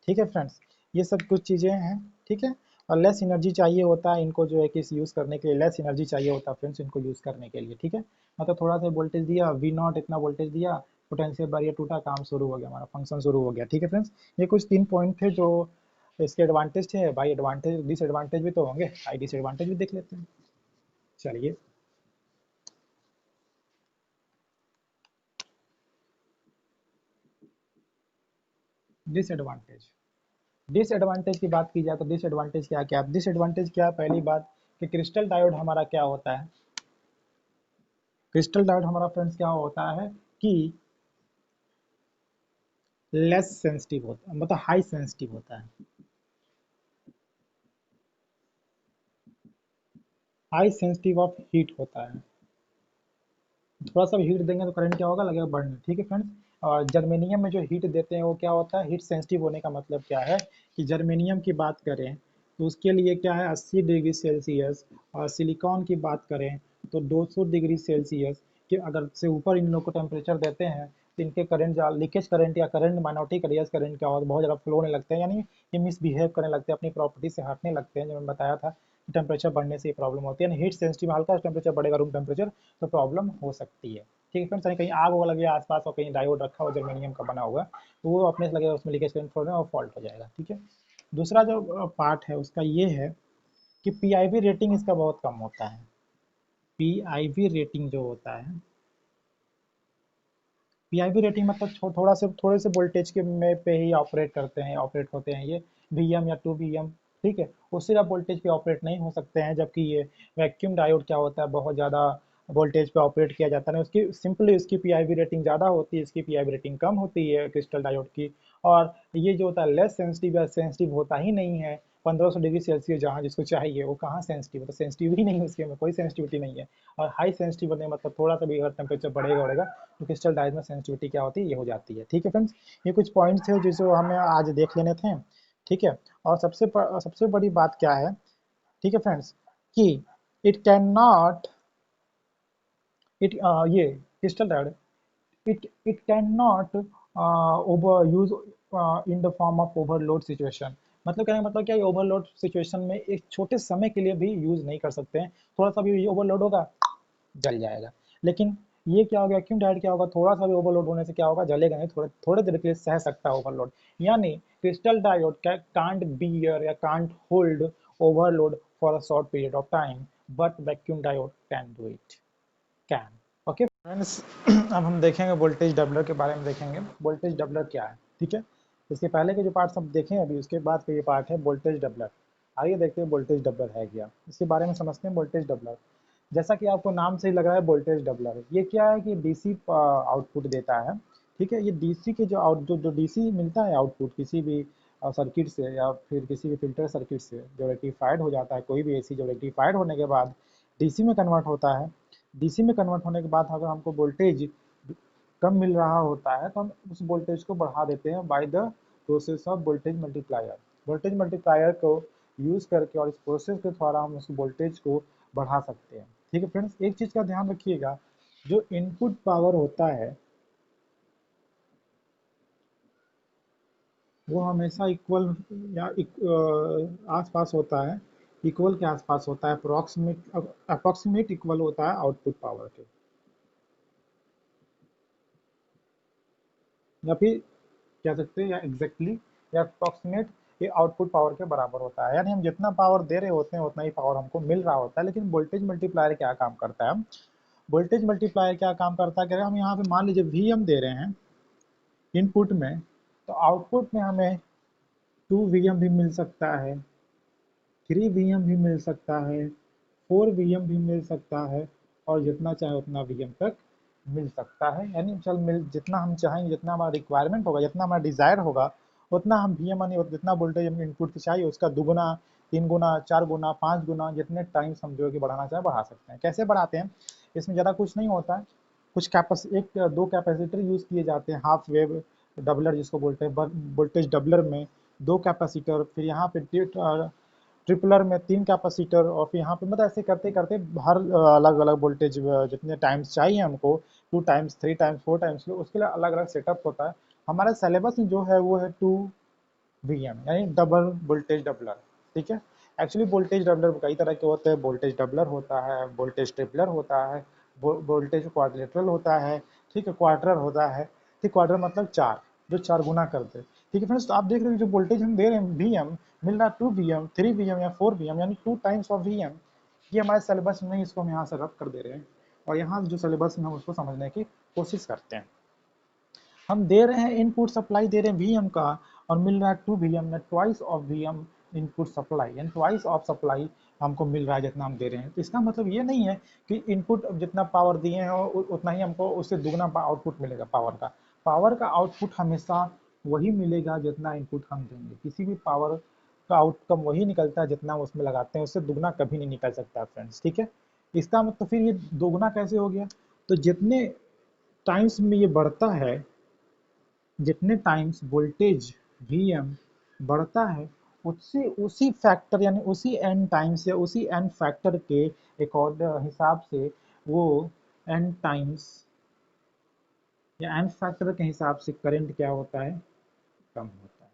ठीक है फ्रेंड्स, ये सब कुछ चीज़ें हैं। ठीक है, और लेस एनर्जी चाहिए होता है इनको जो है कि यूज़ करने के लिए, लेस एनर्जी चाहिए होता है फ्रेंड्स इनको यूज़ करने के लिए। ठीक है, मतलब थोड़ा सा वोल्टेज दिया, वी नॉट इतना वोल्टेज दिया, पोटेंशियल बैरियर टूटा, काम शुरू हो गया, हमारा फंक्शन शुरू हो गया। ठीक है फ्रेंड्स, ये कुछ 3 पॉइंट थे जो इसके एडवांटेज थे। भाई एडवांटेज डिसएडवांटेज भी तो होंगे, आई डिसएडवांटेज भी देख लेते हैं। चलिए, डिसएडवांटेज, डिसएडवांटेज की बात की जाए तो डिसएडवांटेज क्या क्या, डिसएडवांटेज क्या, पहली बात कि क्रिस्टल डायोड हमारा क्या होता है, क्रिस्टल डायोड हमारा फ्रेंड्स क्या होता है कि लेस सेंसिटिव होता है, मतलब हाई सेंसिटिव होता है, हाई सेंसिटिव ऑफ हीट होता है। थोड़ा सा हीट देंगे तो करंट क्या होगा, लगेगा बढ़ने, ठीक है फ्रेंड्स। और जर्मेनियम में जो हीट देते हैं वो क्या होता है, हीट सेंसिटिव होने का मतलब क्या है कि जर्मेनियम की बात करें तो उसके लिए क्या है 80 डिग्री सेल्सियस, और सिलिकॉन की बात करें तो 200 डिग्री सेल्सियस के अगर से ऊपर इन लोग को टेम्परेचर देते हैं तो इनके करंट, लीकेज करंट या करंट माइनॉरिटी करियर्स करंट क्या होता है, बहुत ज़्यादा फ्लो होने लगते हैं, यानी ये मिसबिहेव करने लगते हैं, अपनी प्रॉपर्टी से हटने लगते हैं, जो मैंने बताया था टेम्परेचर बढ़ने से ये प्रॉब्लम होती है। हीट सेंसिटिव, हल्का टेम्परेचर बढ़ेगा रूम टेम्परेचर तो प्रॉब्लम हो सकती है, ठीक है फ्रेंड्स। कहीं आग वो लगे आसपास और कहीं डायोड रखा हुआ जर्मेनियम का बना हुआ तो वो अपने से लगेगा, उसमें लीकेज करंट फ्लो और फॉल्ट हो जाएगा, ठीक है। दूसरा जो पार्ट है उसका ये है कि पीआईवी रेटिंग इसका बहुत कम होता है, पीआईवी रेटिंग जो होता है, पीआईवी रेटिंग मतलब थोड़े से वोल्टेज के में पे ही ऑपरेट करते हैं, ऑपरेट होते हैं ये वीएम या 2 वीएम, ठीक है, उससे ज़्यादा वोल्टेज पे ऑपरेट नहीं हो सकते हैं, जबकि ये वैक्यूम डायोड क्या होता है बहुत ज़्यादा वोल्टेज पे ऑपरेट किया जाता है, उसकी सिंपली उसकी पीआईवी रेटिंग ज़्यादा होती है, इसकी पीआईवी रेटिंग कम होती है क्रिस्टल डायोड की। और ये जो होता है लेस सेंसिटिव या सेंसिटिव होता ही नहीं है, 1500 डिग्री सेल्सियस जहाँ जिसको चाहिए वो कहाँ सेंसिटिव, तो सेंसिटिव ही नहीं है, उसके में कोई सेंसिटिविटी नहीं है। और हाई सेंसिटिव होने मतलब थोड़ा सा भी अगर टेम्परेचर बढ़ेगा तो क्रिस्टल डायोड में सेंसिटिविटी क्या होती है, ये हो जाती है, ठीक है फ्रेंड्स। ये कुछ पॉइंट्स थे जिसको हमें आज देख लेने थे, ठीक है। और सबसे बड़ी बात क्या है, ठीक है फ्रेंड्स, कि इट कैन नॉट, इट ये crystal diode, it can not over use in the form of overload situation, मतलब कहने का मतलब क्या है, ओवरलोड सिचुएशन में एक छोटे समय के लिए भी यूज नहीं कर सकते हैं, थोड़ा सा भी ओवरलोड होगा जल जाएगा। लेकिन ये क्या होगा, वैक्यूम डायोड क्या होगा, थोड़ा सा भी ओवरलोड होने से क्या होगा, जलेगा नहीं, थोड़े थोड़े देर के लिए सह सकता है ओवरलोड। यानी क्रिस्टल डायोड कांट बियर या can't hold overload for a short period of time, but vacuum diode can do it, can. Okay friends, अब हम देखेंगे वोल्टेज डबलर के बारे में, देखेंगे वोल्टेज डबलर क्या है, ठीक है। इसके पहले के जो पार्ट सब देखें अभी, उसके बाद का ये पार्ट है वोल्टेज डबलर। आइए देखते हैं वोल्टेज डबलर है क्या, इसके बारे में समझते हैं। वोल्टेज डबलर, जैसा कि आपको नाम से ही लग रहा है वोल्टेज डबलर, ये क्या है कि डीसी आउटपुट देता है, ठीक है। ये डीसी के जो डीसी मिलता है आउटपुट किसी भी सर्किट से या फिर किसी भी फिल्टर सर्किट से जो रेक्टिफाइड हो जाता है, कोई भी एसी जो रेक्टिफाइड होने के बाद डीसी में कन्वर्ट होता है, डीसी में कन्वर्ट होने के बाद अगर हमको वोल्टेज कम मिल रहा होता है तो हम उस वोल्टेज को बढ़ा देते हैं by the process of voltage multiplier. Voltage multiplier को यूज़ करके और इस प्रोसेस के द्वारा हम उस वोल्टेज को बढ़ा सकते हैं, ठीक है फ्रेंड्स। एक चीज़ का ध्यान रखिएगा, जो इनपुट पावर होता है वो हमेशा इक्वल या आसपास होता है, इक्वल के आसपास होता है, अप्रॉक्सीमेट इक्वल होता है आउटपुट पावर के, या फिर कह सकते हैं या एग्जैक्टली या अप्रॉक्सीमेट ये आउटपुट पावर के बराबर होता है। यानी हम जितना पावर दे रहे होते हैं उतना ही पावर हमको मिल रहा होता है। लेकिन वोल्टेज मल्टीप्लायर क्या काम करता है, वोल्टेज मल्टीप्लायर क्या काम करता है, कह रहे हम यहाँ पे मान लीजिए वी हम दे रहे हैं इनपुट में, तो आउटपुट में हमें 2 वी भी मिल सकता है, 3 वी भी मिल सकता है, 4 वी भी मिल सकता है, और जितना चाहे उतना वी तक मिल सकता है। यानी चल मिल जितना हम चाहेंगे, जितना हमारा रिक्वायरमेंट होगा, जितना हमारा डिज़ायर होगा, उतना हम वी एम यानी जितना वोल्टेज हम इनपुट की चाहिए उसका 2 गुना, 3 गुना, 4 गुना, 5 गुना, जितने टाइम्स हम जो है कि बढ़ाना चाहें बढ़ा सकते हैं। कैसे बढ़ाते हैं, इसमें ज़्यादा कुछ नहीं होता है, कुछ एक दो कैपेसिटर यूज़ किए जाते हैं, हाफ वेव डबलर जिसको बोलते हैं, वोल्टेज डबलर में 2 कैपेसिटर, फिर यहाँ पे ट्रिपलर में 3 कैपेसिटर, और फिर यहाँ पे मतलब ऐसे करते करते हर अलग अलग वोल्टेज जितने टाइम्स चाहिए हमको, 2 टाइम्स, 3 टाइम्स, 4 टाइम्स, उसके लिए अलग अलग सेटअप होता है। हमारे सिलेबस में जो है वो है 2 वी यानी डबल वोल्टेज डबलर, ठीक है। एक्चुअली वोल्टेज डबलर कई तरह के होते हैं, वोल्टेज डबलर होता है, वोल्टेज ट्रिपलर होता है, वोल्टेज क्वाड्रिलेटरल होता है, ठीक है, क्वार्टर होता है, ठीक, क्वार्टर मतलब 4, जो 4 गुना करते हैं, ठीक है फ्रेंड्स। तो आप देख रहे हो जो वोल्टेज हम दे रहे हैं वी एम, मिल रहा है 2 वी 3 वी या 4 वी यानी 2 टाइम्स ऑफ वी, ये हमारे सिलेबस में, इसको हम यहाँ से रब कर दे रहे हैं, और यहाँ जो सिलेबस में हम उसको समझने की कोशिश करते हैं। हम दे रहे हैं इनपुट सप्लाई दे रहे हैं वी का, और मिल रहा है 2 VM में twice of VM input supply, यानी ट्वाइस ऑफ सप्लाई हमको मिल रहा है जितना हम दे रहे हैं। तो इसका मतलब ये नहीं है कि इनपुट जितना पावर दिए हैं और उतना ही हमको उससे दुगना आउटपुट मिलेगा पावर का आउटपुट हमेशा वही मिलेगा जितना इनपुट हम देंगे। किसी भी पावर का आउटकम वही निकलता है जितना उसमें लगाते हैं, उससे दुगना कभी नहीं निकल सकता फ्रेंड्स, ठीक है। इसका मतलब फिर ये दोगुना कैसे हो गया? तो जितने टाइम्स में ये बढ़ता है, जितने टाइम्स वोल्टेज Vm बढ़ता है, उससे उसी फैक्टर यानी उसी n टाइम्स या उसी n फैक्टर के हिसाब से वो n टाइम्स या n फैक्टर के हिसाब से करंट क्या होता है, कम होता है।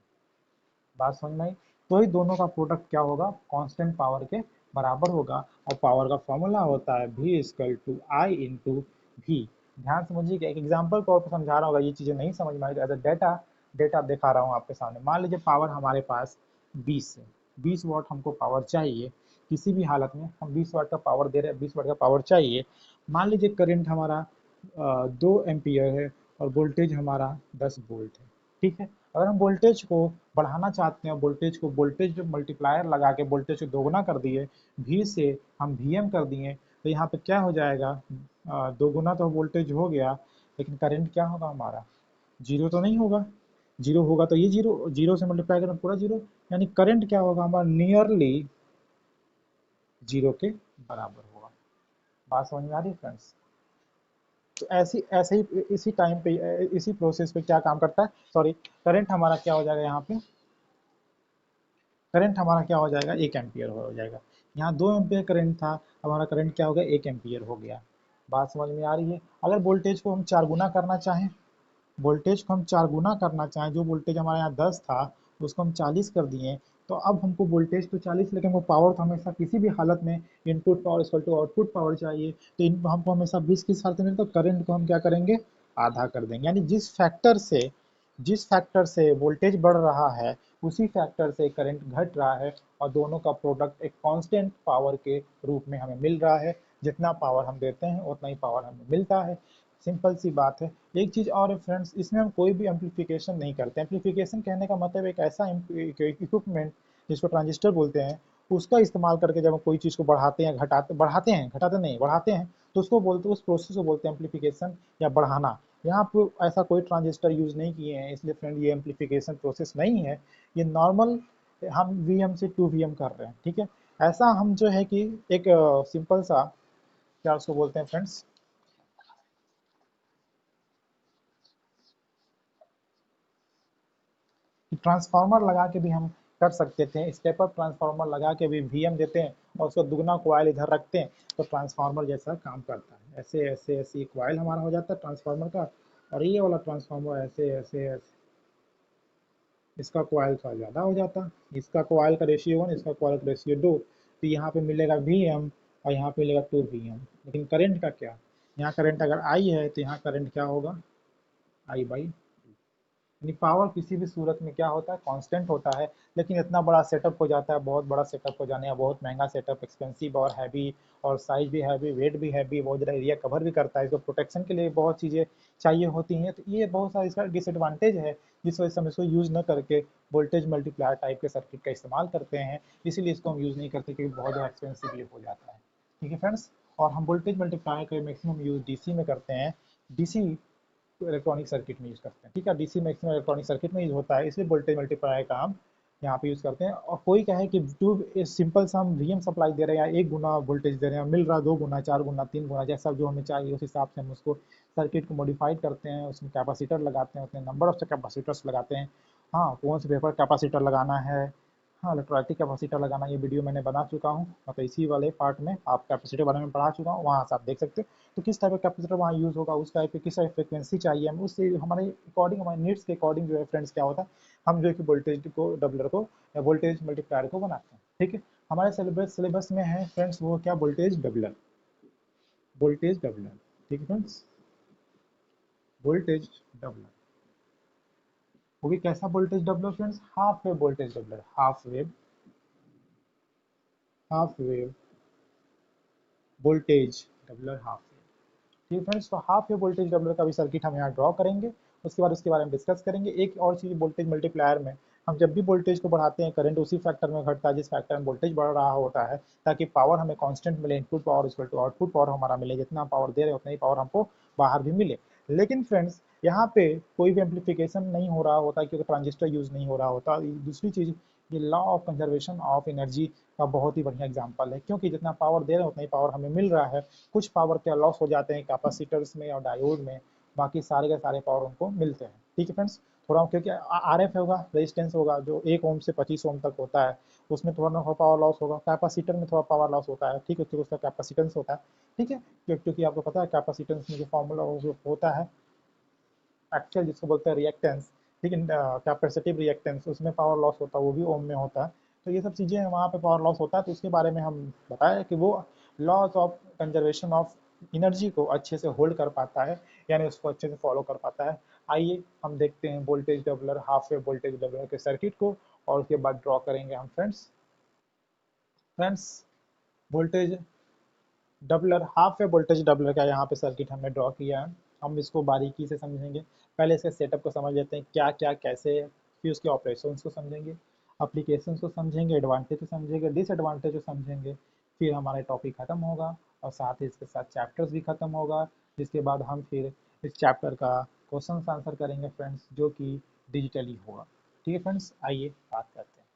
बात समझ में आई? तो ही दोनों का प्रोडक्ट क्या होगा, कांस्टेंट पावर के बराबर होगा। और पावर का फॉर्मूला होता है V equal to I into V। ध्यान समझिएगा, एक एग्जाम्पल तौर पर समझा रहा होगा, ये चीज़ें नहीं समझ में आई तो डेटा डेटा दिखा रहा हूँ आपके सामने। मान लीजिए पावर हमारे पास 20 है, 20 वाट हमको पावर चाहिए। किसी भी हालत में हम 20 वाट का पावर दे रहे हैं, 20 वाट का पावर चाहिए। मान लीजिए करंट हमारा 2 एम्पियर है और वोल्टेज हमारा 10 वोल्ट है, ठीक है। अगर हम वोल्टेज को बढ़ाना चाहते हैं, वोल्टेज मल्टीप्लायर लगा के वोल्टेज को दोगुना कर दिए, V से हम Vm कर दिए, तो यहाँ पे क्या हो जाएगा, दोगुना तो वोल्टेज हो गया, लेकिन करंट क्या होगा हमारा, जीरो तो नहीं होगा। जीरो होगा तो ये जीरो, जीरो से मल्टीप्लाई करें पूरा जीरो, यानी करंट क्या होगा हमारा, नियरली जीरो के बराबर होगा। बात समझ में आ रही है फ्रेंड्स? तो ऐसी ऐसे ही इसी टाइम पे इसी प्रोसेस पे क्या काम करता है, सॉरी, करंट हमारा क्या हो जाएगा यहाँ पे, करंट हमारा क्या हो जाएगा, 1 एम्पियर हो जाएगा। यहाँ 2 एम्पियर करंट था, हमारा करंट क्या हो गया, 1 एम्पियर हो गया। बात समझ में आ रही है? अगर वोल्टेज को हम 4 गुना करना चाहें, वोल्टेज को हम 4 गुना करना चाहें, जो वोल्टेज हमारे यहाँ 10 था उसको हम 40 कर दिए, तो अब हमको वोल्टेज तो 40, लेकिन वो पावर तो हमेशा किसी भी हालत में input power equal to output power चाहिए। तो हमको हमेशा 20 की हालत में, तो करंट को हम क्या करेंगे, आधा कर देंगे। यानी जिस फैक्टर से वोल्टेज बढ़ रहा है, उसी फैक्टर से करंट घट रहा है, और दोनों का प्रोडक्ट एक कांस्टेंट पावर के रूप में हमें मिल रहा है। जितना पावर हम देते हैं उतना ही पावर हमें मिलता है। सिंपल सी बात है। एक चीज़ और है फ्रेंड्स, इसमें हम कोई भी एम्पलीफिकेशन नहीं करते। एम्पलीफिकेशन कहने का मतलब एक ऐसा इक्विपमेंट जिसको ट्रांजिस्टर बोलते हैं, उसका इस्तेमाल करके जब हम कोई चीज़ को बढ़ाते नहीं बढ़ाते हैं, तो उसको बोलते, उस प्रोसेस को बोलते हैं एम्पलीफिकेशन या बढ़ाना। यहाँ पे ऐसा कोई ट्रांजिस्टर यूज़ नहीं किए हैं, इसलिए फ्रेंड ये एम्पलीफिकेशन प्रोसेस नहीं है। ये नॉर्मल हम VM से 2 VM कर रहे हैं, ठीक है। ऐसा हम जो है कि एक सिंपल सा, क्या उसको बोलते हैं फ्रेंड्स, ट्रांसफार्मर लगा के भी हम कर सकते थे। स्टेप अप ट्रांसफार्मर लगा के भी VM देते हैं और उसका दुगना कॉइल इधर रखते हैं, तो ट्रांसफार्मर जैसा काम करता है। ऐसे ऐसे ऐसे कॉइल हमारा हो जाता है ट्रांसफार्मर का, और ये वाला ट्रांसफार्मर ऐसे ऐसे ऐसे, इसका कॉइल थोड़ा ज़्यादा हो जाता, इसका कॉइल का रेशियो 1, इसका कॉइल का रेशियो 2, तो यहाँ पे मिलेगा VM और यहाँ पे मिलेगा 2 VM। लेकिन करंट का क्या, यहाँ करंट अगर I है तो यहाँ करंट क्या होगा, I/2। यानी पावर किसी भी सूरत में क्या होता है, कांस्टेंट होता है। लेकिन इतना बड़ा सेटअप हो जाता है, बहुत बड़ा सेटअप हो जाने या बहुत महंगा सेटअप, एक्सपेंसिव और हैवी, और साइज भी हैवी, वेट भी हैवी, बहुत ज़्यादा एरिया कवर भी करता है, इसको प्रोटेक्शन के लिए बहुत चीज़ें चाहिए होती हैं। तो ये बहुत सारा इसका डिसएडवांटेज है, जिस वजह से हम इसको यूज़ न करके वोल्टेज मल्टीप्लायर टाइप के सर्किट का इस्तेमाल करते हैं। इसीलिए इसको हम यूज़ नहीं करते, क्योंकि बहुत ज़्यादा एक्सपेंसिव ये हो जाता है, ठीक है फ्रेंड्स। और हम वोल्टेज मल्टीप्लायर का मैक्सिमम यूज़ DC में करते हैं, DC इलेक्ट्रॉनिक सर्किट में यूज़ करते हैं, ठीक है। DC मैक्सिमम इलेक्ट्रॉनिक सर्किट में यूज़ होता है, इसलिए वोल्टेज मल्टीप्लायर का हम यहाँ पे यूज़ करते हैं। और कोई कहे कि टू सिंपल सा हम VM सप्लाई दे रहे हैं या 1 गुना वोल्टेज दे रहे हैं, मिल रहा 2 गुना 4 गुना 3 गुना, जैसा जो हमें चाहिए उस हिसाब से हम उसको सर्किट को मॉडिफाइड करते हैं, उसमें कैपेसिटर लगाते हैं, उतने नंबर ऑफ कैपेसिटर्स लगाते हैं। हाँ, कौन से पेपर कैपेसिटर लगाना है, हाँ, इलेक्ट्रोलाइटिक कैपेसिटर लगाना, ये वीडियो मैंने बना चुका हूँ, मतलब इसी वाले पार्ट में आप कैपेसिटर बारे में पढ़ा चुका हूँ, वहाँ से आप देख सकते हो। तो किस टाइप का कैपेसिटर वहाँ यूज़ होगा, उस टाइप की किस टाइप फ्रिक्वेंसी चाहिए हमें, उससे हमारे अकॉर्डिंग, हमारे नीड्स के अकॉर्डिंग जो है फ्रेंड्स क्या होता है, हम जो है कि वोल्टेज को डबलर को या वोल्टेज मल्टीप्लायर को बनाते हैं, ठीक है। हमारे सिलेबस में है फ्रेंड्स वो क्या, वोल्टेज डबलर, ठीक है फ्रेंड्स, वोल्टेज डबलर। वो भी कैसा voltage doubler friends, half wave voltage doubler, half wave voltage doubler, half wave, ठीक है फ्रेंड्स। तो हाफ वेव वोल्टेज डबलर का भी सर्किट हम यहाँ ड्रॉ करेंगे, उसके बाद उसके बारे में डिस्कस करेंगे। एक और चीज़ वोल्टेज मल्टीप्लायर में, हम जब भी वोल्टेज को बढ़ाते हैं करंट उसी फैक्टर में घटता है जिस फैक्टर में वोल्टेज बढ़ रहा होता है, ताकि पावर हमें कांस्टेंट मिले, input power equal to output power हमारा मिले, जितना पावर दे रहे हैं उतना ही पावर हमको बाहर भी मिले। लेकिन फ्रेंड्स यहाँ पे कोई भी एम्पलीफिकेशन नहीं हो रहा होता क्योंकि ट्रांजिस्टर यूज नहीं हो रहा होता। दूसरी चीज़, ये law of conservation of energy का बहुत ही बढ़िया एग्जांपल है, क्योंकि जितना पावर दे रहे हैं उतना ही पावर हमें मिल रहा है। कुछ पावर क्या लॉस हो जाते हैं कैपेसिटर्स में और डायोड में, बाकी सारे के सारे पावर उनको मिलते हैं। ठीक है फ्रेंड्स, थोड़ा क्योंकि आर एफ होगा, रेजिस्टेंस होगा जो 1 ओम से 25 ओम तक होता है, उसमें थोड़ा ना पावर लॉस होगा। कैपेसिटर में थोड़ा पावर लॉस होता है, ठीक है, क्योंकि उसका कैपेसिटेंस होता है। ठीक है, क्योंकि आपको पता है कैपेसिटेंस में जो फॉर्मूला जो होता है एक्चुअल, जिसको बोलते हैं रिएक्टेंस, ठीक है, कैपेसिटिव रिएक्टेंस, उसमें पावर लॉस होता है, वो भी ओम में होता है। तो ये सब चीज़ें वहाँ पे पावर लॉस होता है, तो उसके बारे में हम बताया कि वो loss of conservation of energy को अच्छे से होल्ड कर पाता है, यानी उसको अच्छे से फॉलो कर पाता है। आइए हम देखते हैं voltage doubler, half wave voltage doubler के सर्किट को, और उसके बाद ड्रॉ करेंगे हम friends. Friends, voltage doubler, half wave voltage doubler का यहाँ पे सर्किट हमने ड्रॉ किया है। हम इसको बारीकी से समझेंगे। पहले इसके सेटअप को समझ लेते हैं, क्या क्या कैसे है, फिर उसके ऑपरेशंस को समझेंगे, एप्लीकेशंस को समझेंगे, एडवांटेज को समझेंगे, डिसएडवांटेज को समझेंगे। फिर हमारा टॉपिक खत्म होगा और साथ ही इसके साथ चैप्टर्स भी खत्म होगा, जिसके बाद हम फिर इस चैप्टर का क्वेश्चन आंसर करेंगे फ्रेंड्स, जो कि डिजिटली होगा। ठीक है फ्रेंड्स, आइए बात करते हैं।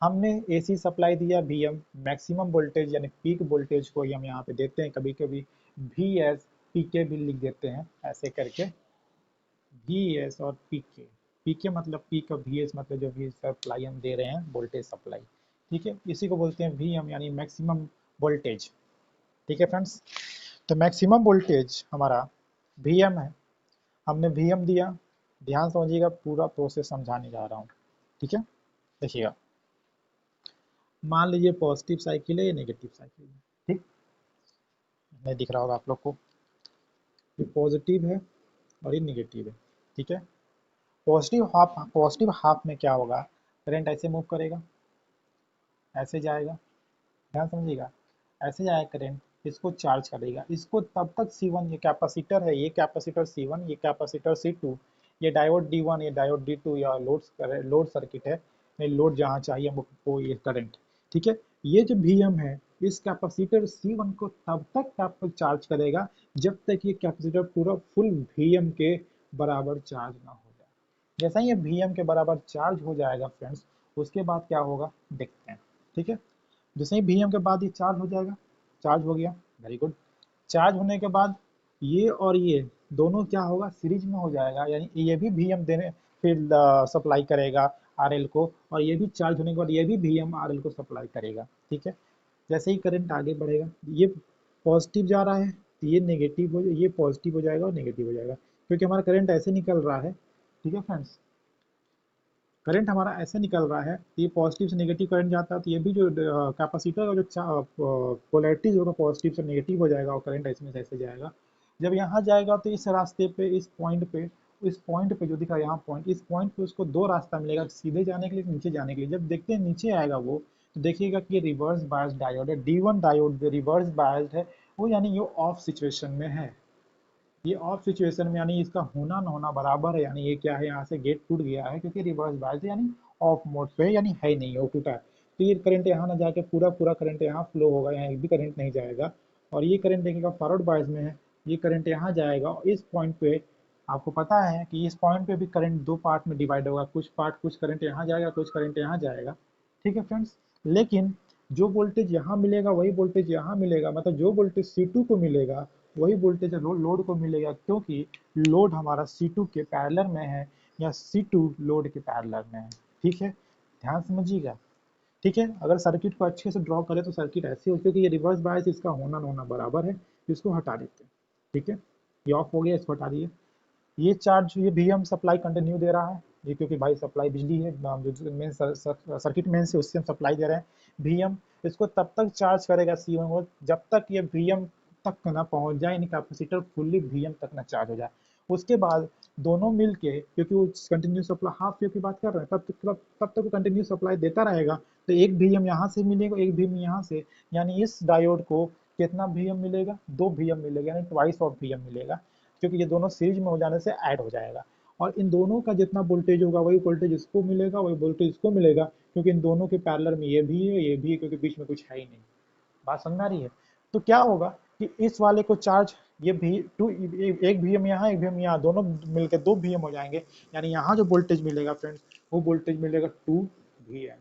हमने एसी सप्लाई दिया Vm, मैक्सिमम वोल्टेज यानी पीक वोल्टेज को हम यहाँ पे देते हैं, कभी कभी Vs पीके भी लिख देते हैं ऐसे करके, Vs और पीके। पीके मतलब पीक, और Vs मतलब जो भी सप्लाई हम दे रहे हैं वोल्टेज सप्लाई। ठीक है, इसी को बोलते हैं Vm यानी मैक्सिमम वोल्टेज। ठीक है फ्रेंड्स, तो मैक्सिमम वोल्टेज हमारा Vm है, हमने Vm दिया। ध्यान समझिएगा, पूरा प्रोसेस समझाने जा रहा हूँ। ठीक है, देखिएगा, मान लीजिए पॉजिटिव साइकिल है या नेगेटिव साइकिल है। ठीक, नहीं दिख रहा होगा आप लोग को, ये पॉजिटिव है और ये नेगेटिव है। ठीक है, पॉजिटिव हाफ में क्या होगा, करंट ऐसे मूव करेगा, ऐसे जाएगा, ध्यान समझिएगा, ऐसे जाएगा करंट, इसको चार्ज करेगा, इसको तब तक C1, ये कैपेसिटर है, ये कैपेसिटर C1, ये कैपेसिटर C2, ये डायोड D1, ये डायोड D2, या लोड सर्किट है, ये लोड जहाँ चाहिए हमको ये करंट। ठीक है, ये जो Vm है, इस कैपेसिटर C1 को तब तक चार्ज करेगा जब तक ये कैपेसिटर पूरा फुल Vm के बराबर चार्ज ना हो जाए। जैसा ही ये Vm के बराबर चार्ज हो जाएगा फ्रेंड्स, उसके बाद क्या होगा देखते हैं। ठीक है, जैसे ही Vm के बाद ये चार्ज हो जाएगा, चार्ज हो गया, वेरी गुड। चार्ज होने के बाद ये और ये दोनों क्या होगा, सीरीज में हो जाएगा, यानी ये भी Vm देने फिर सप्लाई करेगा RL को, और ये भी चार्ज होने के बाद ये भी Vm RL को सप्लाई करेगा। ठीक है, जैसे ही करंट आगे बढ़ेगा, ये पॉजिटिव जा रहा है तो ये नेगेटिव हो, ये पॉजिटिव हो जाएगा और नेगेटिव हो जाएगा, क्योंकि हमारा करंट ऐसे निकल रहा है। ठीक है फ्रेंड्स, करंट हमारा ऐसे निकल रहा है, ये पॉजिटिव से नेगेटिव करंट जाता है, तो ये भी जो कैपेसिटर का जो पोलैरिटीज होगा पॉजिटिव से नेगेटिव हो जाएगा, और करंट ऐसे में ऐसे जाएगा। जब यहाँ जाएगा तो इस रास्ते पे, इस पॉइंट पे जो दिखा यहाँ पॉइंट, इस पॉइंट पे उसको दो रास्ता मिलेगा, सीधे जाने के लिए, नीचे जाने के लिए। जब देखते हैं नीचे आएगा वो, तो देखिएगा कि ये रिवर्स बायस्ड डायोड है, D1 डायोड जो रिवर्स बायस्ड है वो, यानी ये ऑफ सिचुएशन में है। ये ऑफ सिचुएशन में यानी इसका होना ना होना बराबर है, यानी ये क्या है, यहाँ से गेट टूट गया है क्योंकि रिवर्स बायस यानी ऑफ मोड पे है, यानी है नहीं, वो टूटा है। तो ये करंट यहाँ ना जाके पूरा पूरा करंट यहाँ फ्लो होगा, यहाँ एक भी करंट नहीं जाएगा। और ये करंट देखिएगा फॉरवर्ड बायस में है, ये करंट यहाँ जाएगा, और इस पॉइंट पे आपको पता है कि इस पॉइंट पे भी करंट दो पार्ट में डिवाइड होगा, कुछ करंट यहाँ जाएगा, कुछ करंट यहाँ जाएगा। ठीक है फ्रेंड्स, लेकिन जो वोल्टेज यहाँ मिलेगा वही वोल्टेज यहाँ मिलेगा, मतलब जो वोल्टेज C2 को मिलेगा वही वोल्टेज लोड को मिलेगा, क्योंकि लोड हमारा C2 के पैरेलल में है, या C2 लोड के पैरेलल में है। ठीक है, ध्यान समझिएगा। ठीक है, अगर सर्किट को अच्छे से ड्रॉ करें तो सर्किट ऐसे हो, क्योंकि ये रिवर्स बायस इसका होना ना होना बराबर है, इसको हटा देते हैं। ठीक है, ये ऑफ हो गया, इसको हटा दिए। ये चार्ज, ये Vm सप्लाई कंटिन्यू दे रहा है, ये क्योंकि भाई सप्लाई बिजली है, जो मेन सर्किट मेन से उससे हम सप्लाई दे रहे हैं। Vm इसको तब तक चार्ज करेगा C1 को जब तक ये Vm तक ना पहुंच जाए, यानी कैपेसिटर फुल्ली Vm तक ना चार्ज हो जाए। उसके बाद दोनों मिल के, क्योंकि वो कंटिन्यू सप्लाई हाफ वेव की बात कर रहे हैं, तब तक वो कंटिन्यू सप्लाई देता रहेगा, तो एक Vm यहाँ से मिलेगा, एक Vm यहाँ से, यानी इस डायोड को कितना Vm मिलेगा, 2 Vm मिलेगा, यानी ट्वाइस ऑफ Vm मिलेगा, क्योंकि ये दोनों सीरीज में हो जाने से ऐड हो जाएगा। और इन दोनों का जितना वोल्टेज होगा वही वोल्टेज इसको मिलेगा, वही वोल्टेज इसको मिलेगा, क्योंकि इन दोनों के पैरेलल में ये भी है, ये भी है, क्योंकि बीच में कुछ है ही नहीं। बात समझ आ रही है? तो क्या होगा कि इस वाले को चार्ज, ये भी टू, एक वीएम यहाँ, एक वीएम यहाँ, दोनों मिलकर 2 वीएम हो जाएंगे। यानी यहाँ जो वोल्टेज मिलेगा फ्रेंड्स, वो वोल्टेज मिलेगा 2 वीएम,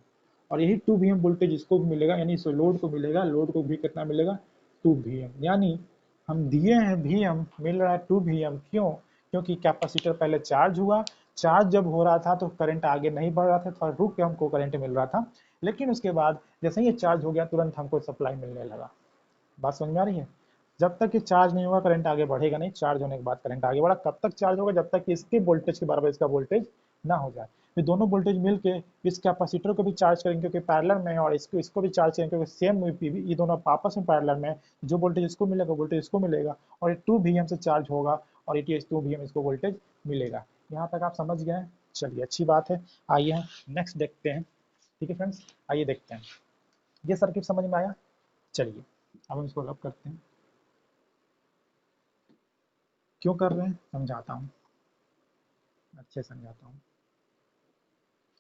और यही 2 वीएम वोल्टेज इसको भी मिलेगा, यानी इस लोड को मिलेगा, लोड को भी कितना मिलेगा, 2 वीएम। यानी हम दिए हैं वीएम, मिल रहा है 2 वीएम। क्यों? क्योंकि कैपेसिटर पहले चार्ज हुआ, चार्ज जब हो रहा था तो करंट आगे नहीं बढ़ रहा था, थोड़ा रुक के हमको करंट मिल रहा था, लेकिन उसके बाद जैसे ही ये चार्ज हो गया तुरंत हमको सप्लाई मिलने लगा। बात समझ में आ रही है? जब तक ये चार्ज नहीं होगा करंट आगे बढ़ेगा नहीं, चार्ज होने के बाद करंट आगे बढ़ा। कब तक चार्ज होगा? जब तक कि इसके वोल्टेज के बराबर इसका वोल्टेज ना हो जाए। ये दोनों वोल्टेज मिलके इस कैपेसिटर को भी चार्ज करेंगे, क्योंकि पैरेलल में है, और इसको इसको भी चार्ज करेंगे, क्योंकि सेम ये दोनों आपस में पैरेलल में है। जो वोल्टेज इसको मिलेगा वोल्टेज इसको मिलेगा, और ये 2 वीएम से चार्ज होगा, और ये 2 वीएम इसको वोल्टेज मिलेगा। यहाँ तक आप समझ गए हैं? चलिए, अच्छी बात है। आइए हम नेक्स्ट देखते हैं। ठीक है फ्रेंड्स, आइए देखते हैं। ये सर्किट समझ में आया? चलिए अब हम इसको रब करते हैं। क्यों कर रहे हैं समझाता हूँ, अच्छे समझाता हूँ,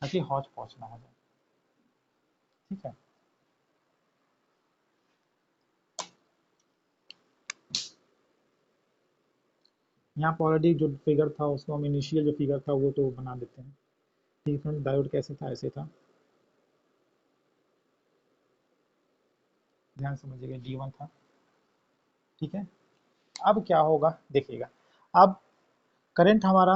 ताकि हौच पौच ना हो जाए। ठीक है, यहाँ पर ऑलरेडी जो फिगर था उसको हम इनिशियल जो फिगर था वो तो बना देते हैं। ठीक है फ्रेंड्स, डायोड कैसे था? ऐसे था, ध्यान समझिएगा, G1 था। ठीक है, अब क्या होगा देखिएगा। अब करंट हमारा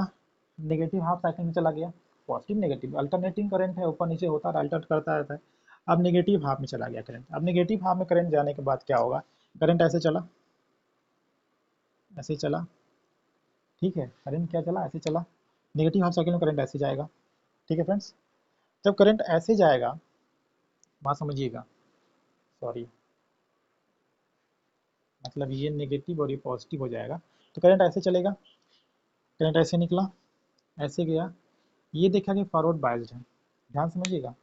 नेगेटिव हाफ साइकिल में चला गया, पॉजिटिव नेगेटिव अल्टरनेटिंग करंट है, ऊपर नीचे होता अल्टर करता रहता है। अब नेगेटिव हाफ में चला गया करंट। अब नेगेटिव हाफ में करंट जाने के बाद क्या होगा? करंट ऐसे चला, ऐसे चला। ठीक है, करंट क्या चला? ऐसे चला। नेगेटिव हाफ साइकिल में करंट ऐसे जाएगा। ठीक है फ्रेंड्स, जब करंट ऐसे जाएगा, बात समझिएगा, सॉरी, मतलब ये नेगेटिव और ये पॉजिटिव हो जाएगा, तो करंट ऐसे चलेगा। करंट ऐसे निकला, ऐसे गया, ये देखा कि फॉरवर्ड बायस्ड है। ध्यान समझिएगा,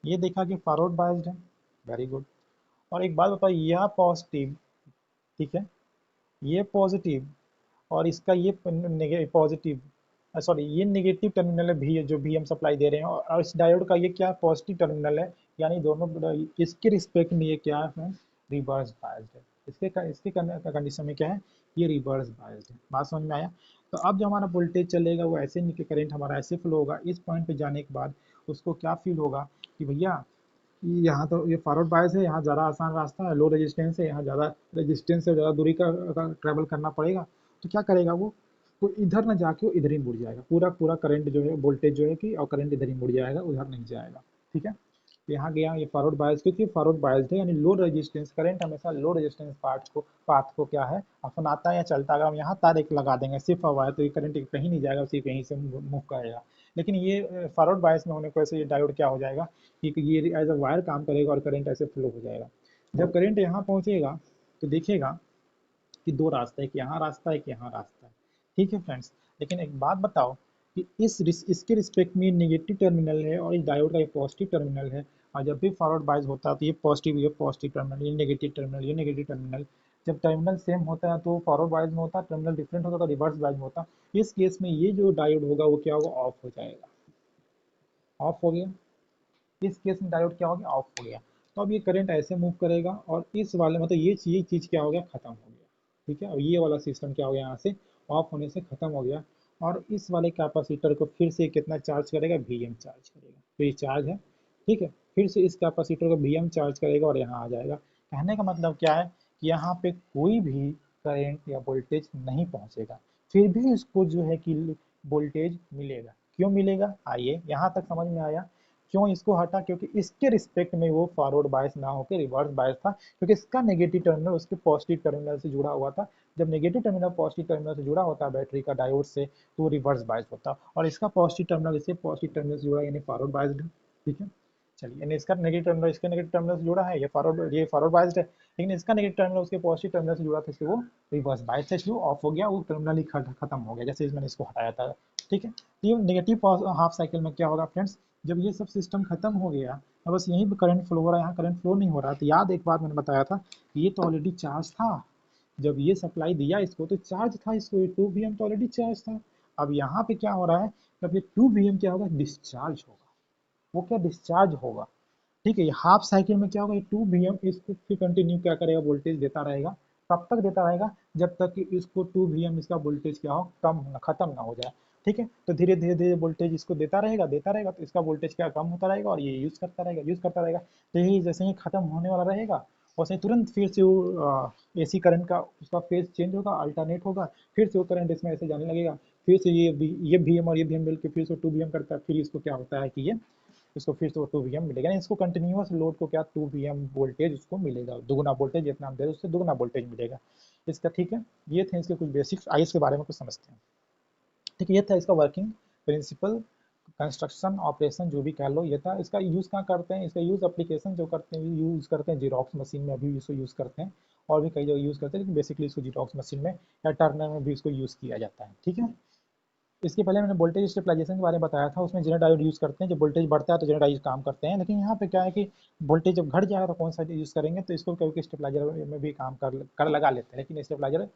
ये देखा कि फॉरवर्ड बायस्ड है, वेरी गुड। और एक बात बताओ, यह पॉजिटिव, ठीक है, ये पॉजिटिव, और इसका ये पॉजिटिव, सॉरी ये नेगेटिव टर्मिनल है भी, जो भी हम सप्लाई दे रहे हैं, और इस डायोड का ये क्या पॉजिटिव टर्मिनल है। यानी दोनों इसके रिस्पेक्ट में ये क्या है? रिवर्स बायस्ड है। इसके कंडीशन में क्या है? ये रिवर्स बायस्ड है। बात समझ में आया? तो अब जो हमारा वोल्टेज चलेगा वो ऐसे निकल, करंट हमारा ऐसे फ्लो होगा। इस पॉइंट पे जाने के बाद उसको क्या फील होगा कि भैया यहाँ तो ये फॉरवर्ड बायस है, यहाँ ज़्यादा आसान रास्ता है, लो रेजिस्टेंस है, यहाँ ज़्यादा रेजिस्टेंस से ज़्यादा दूरी का ट्रैवल करना पड़ेगा। तो क्या करेगा वो इधर ना जाके वो इधर ही मुड़ जाएगा। पूरा पूरा करंट जो है, वोल्टेज जो है कि, और करंट इधर ही मुड़ जाएगा, उधर नहीं जाएगा। ठीक है, तो यहाँ गया ये फॉरवर्ड बायस, क्योंकि फॉरवर्ड बायस है, यानी लो रेजिस्टेंस करंट हमेशा लो रेजिस्टेंस पाथ को क्या है अपनाता है या चलता है। अगर हम यहाँ तार एक लगा देंगे सिर्फ हवा है, तो ये करंट कहीं नहीं जाएगा, सिर्फ यहीं से मूव करेगा। लेकिन ये फॉरवर्ड बायस में होने की वजह से ये डायोड क्या हो जाएगा कि ये एज अ वायर काम करेगा, और करंट ऐसे फ्लो हो जाएगा। जब करंट यहाँ पहुँचेगा तो देखेगा कि 2 रास्ता है, एक यहाँ रास्ता है, एक यहाँ रास्ता है। ठीक है फ्रेंड्स, लेकिन एक बात बताओ कि इसके रिस्पेक्ट में नेगेटिव टर्मिनल है, और इस डायोड का ये पॉजिटिव टर्मिनल है। और जब भी फॉरवर्ड बायस होता है तो ये पॉजिटिव टर्मिनल, ये नेगेटिव टर्मिनल, ये नेगेटिव टर्मिनल। जब टर्मिनल सेम होता है तो फॉरवर्ड बायस में होता है, टर्मिनल डिफरेंट होता है तो रिवर्स बायस में होता है। इस केस में ये जो डायोड होगा वो क्या होगा? ऑफ हो जाएगा। ऑफ हो गया, इस केस में डायोड क्या हो गया? ऑफ हो गया। तो अब ये करंट ऐसे मूव करेगा, और इस वाले मतलब ये चीज़ क्या हो गया? खत्म हो गया। ठीक है, और ये वाला सिस्टम क्या हो गया? यहाँ से ऑफ होने से खत्म हो गया। और इस वाले कैपेसिटर को फिर से कितना चार्ज करेगा? वीएम चार्ज करेगा। तो ये चार्ज है, ठीक है, फिर से इस कैपेसिटर को वीएम चार्ज करेगा और यहाँ आ जाएगा। कहने का मतलब क्या है कि यहाँ पे कोई भी करंट या वोल्टेज नहीं पहुँचेगा, फिर भी इसको जो है कि वोल्टेज मिलेगा। क्यों मिलेगा? आइए, यहाँ तक समझ में आया क्यों इसको हटा? क्योंकि इसके रिस्पेक्ट में वो फॉरवर्ड बायस ना होकर रिवर्स बायस था, क्योंकि इसका नेगेटिव टर्मिनल उसके पॉजिटिव टर्मिनल से जुड़ा हुआ था। जब नेगेटिव टर्मिनल पॉजिटिव टर्मिनल से जुड़ा होता है बैटरी का डायोड से, तो वो रिवर्स बायस होता है, और इसका पॉजिटिव टर्मिनल इससे पॉजिटिव टर्मिनल से जुड़ा, यानी फॉरवर्ड बायस्ड है। ठीक है, चलिए, यानी इसका नेगेटिव टर्मिनल इसके नेगेटिव टर्मिनल से जुड़ा है, ये फॉरवर्ड बायस्ड है, लेकिन इसका नेगेटिव टर्मिनल उसके पॉजिटिव टर्मिनल से जुड़ा था, इसलिए वो रिवर्स बायस है, इसलिए ऑफ हो गया, वो टर्मिनल ही खत्म हो गया, जैसे मैंने इसको हटाया था। ठीक है, ये नेगेटिव हाफ साइकिल में क्या होगा फ्रेंड्स? जब ये सब सिस्टम खत्म हो गया, अब बस यहीं पे करंट फ्लो हो रहा है, यहाँ करंट फ्लो नहीं हो रहा। तो याद एक बात मैंने बताया था, ये तो ऑलरेडी चार्ज था। जब ये सप्लाई दिया इसको तो चार्ज था, इसको 2 वीएम तो ऑलरेडी चार्ज था। अब यहाँ पे क्या हो रहा है, जब ये 2 वी क्या होगा, डिस्चार्ज होगा, वो क्या डिस्चार्ज होगा, ठीक है। ये हाफ साइकिल में क्या होगा, ये 2 वी इसको फिर कंटिन्यू क्या करेगा, वोल्टेज देता रहेगा। कब तक देता रहेगा, जब तक कि इसको 2 वी इसका वोल्टेज क्या हो, कम ना, खत्म ना हो जाए, ठीक है। तो धीरे धीरे धीरे वोल्टेज इसको देता रहेगा, तो इसका वोल्टेज क्या कम होता रहेगा, और ये यूज करता रहेगा। तो यही जैसे ही खत्म होने वाला रहेगा, वैसे ही तुरंत फिर से वो एसी करंट का उसका फेज चेंज होगा, अल्टरनेट होगा, फिर से वो करंट इसमें ऐसे जाने लगेगा, फिर से ये वी और ये वी मिलकर फिर से 2 वी करता है, फिर इसको क्या होता है कि ये इसको फिर से वो 2 वी मिलेगा, यानी इसको कंटिन्यूअस लोड को क्या 2 वी वोल्टेज उसको मिलेगा, दुगुना वोल्टेज जितना हम दे रहे हैं उससे दुगुना वोल्टेज मिलेगा इसका, ठीक है। ये थे इसके कुछ बेसिक्स, आइए इसके बारे में कुछ समझते हैं, ठीक है। ये था इसका वर्किंग प्रिंसिपल, कंस्ट्रक्शन ऑपरेशन जो भी कह लो, ये था। इसका यूज़ कहाँ करते हैं, इसका यूज़ एप्लीकेशन जो करते हैं, यूज़ करते हैं जीरोक्स मशीन में, अभी इसको यूज़ करते हैं, और भी कई जगह यूज़ करते हैं, लेकिन बेसिकली इसको जीरोक्स मशीन में या टर्नर में भी इसको यूज़ किया जाता है, ठीक है। इसके पहले मैंने वोल्टेज स्टेबलाइजेशन के बारे में बताया था, उसमें जेनर डायोड यूज़ करते हैं, जब वोल्टेज बढ़ता है तो जेनर डायोड काम करते हैं, लेकिन यहाँ पे क्या है कि वोल्टेज जब घट जाएगा तो कौन सा यूज़ करेंगे, तो इसको क्योंकि स्टेबलाइजर में भी काम कर लगा लेते हैं, लेकिन स्टेबलाइजर में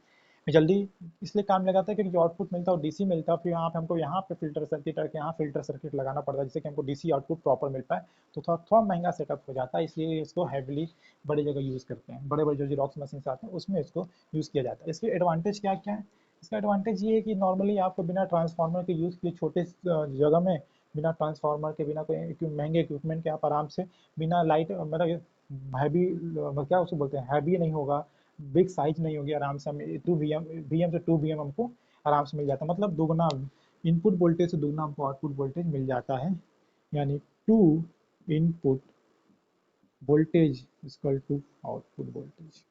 जल्दी इसलिए काम लगाता है क्योंकि जो आउटपुट मिलता है वो डीसी मिलता है, फिर यहाँ पे हमको यहाँ पे फिल्टर सर्किट करके यहाँ फिल्टर सर्किट लगाना पड़ता है जिससे कि हमको डीसी आउटपुट प्रॉपर मिल पाए, तो थोड़ा थोड़ा महंगा सेटअप हो जाता है, इसलिए इसको हैवीली बड़ी जगह यूज़ करते हैं, बड़े बड़े जो जीरोक्स मशीन आते हैं उसमें इसको यूज़ किया जाता है। इसके एडवांटेज क्या क्या है, इसका एडवांटेज ये है कि नॉर्मली आपको बिना ट्रांसफार्मर के यूज़ के लिए छोटे जगह में बिना ट्रांसफार्मर के, बिना कोई महंगे इक्विपमेंट के आप आराम से बिना लाइट मतलब हैवी, क्या उसको बोलते हैं, हैवी नहीं होगा, बिग साइज नहीं होगी, आराम से हमें 2 वी एम से 2 वी हमको आराम से मिल जाता है, मतलब दुगना इनपुट वोल्टेज से दुगना हमको आउटपुट वोल्टेज मिल जाता है, यानी 2 input voltage equal to output voltage,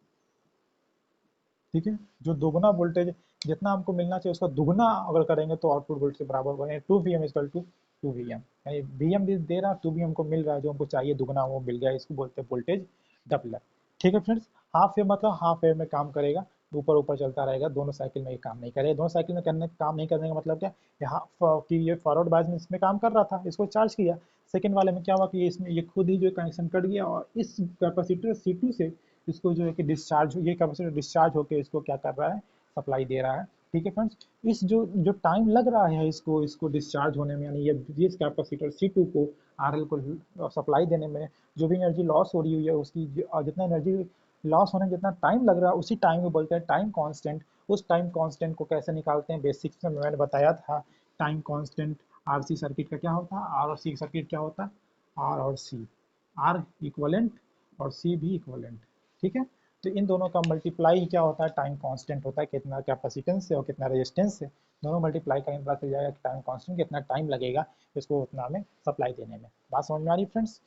ठीक है। जो दोगुना वोल्टेज जितना हमको मिलना चाहिए उसका दुगना अगर करेंगे तो आउटपुट वोल्टेज से बराबर होगा, यानी 2 वी इक्वल टू 2 वी यानी वी दे रहा, 2 वी को मिल रहा है, जो हमको चाहिए दुगना वो मिल गया, इसको बोलते हैं वोल्टेज डबलर, ठीक है फ्रेंड्स। हाफ वेव मतलब हाफ वेव में काम करेगा, ऊपर ऊपर चलता रहेगा, दोनों साइकिल में ये काम नहीं करेगा, दोनों साइकिल में काम नहीं करने का मतलब क्या, यहाँ कि ये फॉरवर्ड बायस में इसमें काम कर रहा था, इसको चार्ज किया, सेकंड वाले में क्या हुआ कि इसमें ये खुद ही जो कनेक्शन कट गया, और इस कैपेसिटर C2 से इसको जो है कि डिस्चार्ज, ये कैपेसिटर डिस्चार्ज होकर इसको क्या कर रहा है, सप्लाई दे रहा है, ठीक है फ्रेंड्स। इस जो जो टाइम लग रहा है इसको इसको डिस्चार्ज होने में, यानी ये इस कैपेसिटर C2 को RL को सप्लाई देने में जो भी एनर्जी लॉस हो रही हुई है, उसकी जितना एनर्जी लॉस होने में जितना टाइम लग रहा है, उसी टाइम को बोलते हैं टाइम कांस्टेंट। उस टाइम कांस्टेंट को कैसे निकालते हैं, बेसिक्स में मैंने बताया था, टाइम कांस्टेंट RC सर्किट का क्या होता है, आर और सी सर्किट क्या होता है, आर और सी, आर इक्वलेंट और सी भी इक्वलेंट, ठीक है। तो इन दोनों का मल्टीप्लाई क्या होता है, टाइम कांस्टेंट होता है, कितना कैपेसिटेंस से और कितना रेजिस्टेंस से दोनों मल्टीप्लाई करेंगे, पता चल जाएगा कि टाइम कांस्टेंट कितना टाइम लगेगा इसको उतना में सप्लाई देने में। बात समझ में आ रही फ्रेंड्स।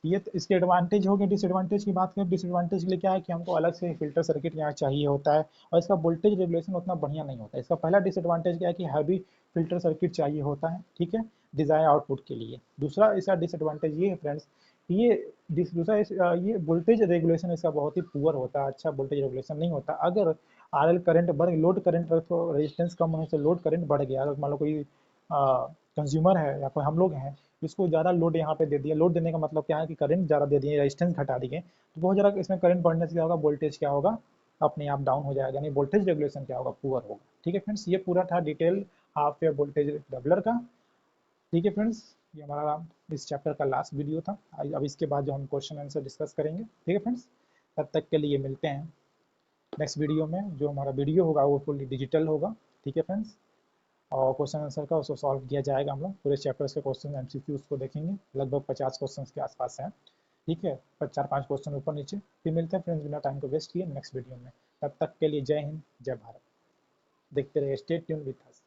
ये तो इसके एडवांटेज हो गए। डिसएडवांटेज की बात करें, डिसएडवांटेज के लिए क्या है कि हमको अलग से फिल्टर सर्किट यहाँ चाहिए होता है, और इसका वोल्टेज रेगुलेशन उतना बढ़िया नहीं होता है। इसका पहला डिसएडवांटेज क्या है कि हैवी फिल्टर सर्किट चाहिए होता है, ठीक है, डिजायर आउटपुट के लिए। दूसरा इसका डिसएडवांटेज ये है फ्रेंड्स, ये ये वोल्टेज रेगुलेशन इसका बहुत ही पुअर होता है, अच्छा वोल्टेज रेगुलेशन नहीं होता। अगर RL करंट बढ़, लोड करंट तो रेजिस्टेंस कम होने से लोड करंट बढ़ गया, अगर मान लो कोई कंज्यूमर है या कोई हम लोग हैं, इसको ज़्यादा लोड यहाँ पे दे दिया, लोड देने का मतलब क्या है कि करंट ज़्यादा दे दिए, रेजिस्टेंस घटा दिए, तो बहुत ज़्यादा इसमें करंट बढ़ने से क्या होगा, वोल्टेज क्या होगा, अपने आप डाउन हो जाएगा, यानी वोल्टेज रेगुलेशन क्या होगा, पुअर होगा, ठीक है फ्रेंड्स। ये पूरा था detail half wave voltage doubler का, ठीक है फ्रेंड्स। ये हमारा इस चैप्टर का लास्ट वीडियो था। अब इसके बाद जो हम क्वेश्चन आंसर डिस्कस करेंगे, ठीक है फ्रेंड्स। तब तक के लिए मिलते हैं नेक्स्ट वीडियो में। जो हमारा वीडियो होगा वो फुल्ली डिजिटल होगा, ठीक है फ्रेंड्स, और क्वेश्चन आंसर का उसको सॉल्व किया जाएगा। हम लोग पूरे चैप्टर्स के क्वेश्चन MCQ को देखेंगे, लगभग 50 क्वेश्चन के आसपास हैं, ठीक है, पर 4-5 क्वेश्चन ऊपर नीचे। फिर मिलते हैं फ्रेंड्स बिना टाइम को वेस्ट किए नेक्स्ट वीडियो में। तब तक के लिए जय हिंद, जय भारत। देखते रहिए, स्टे ट्यून विद अस।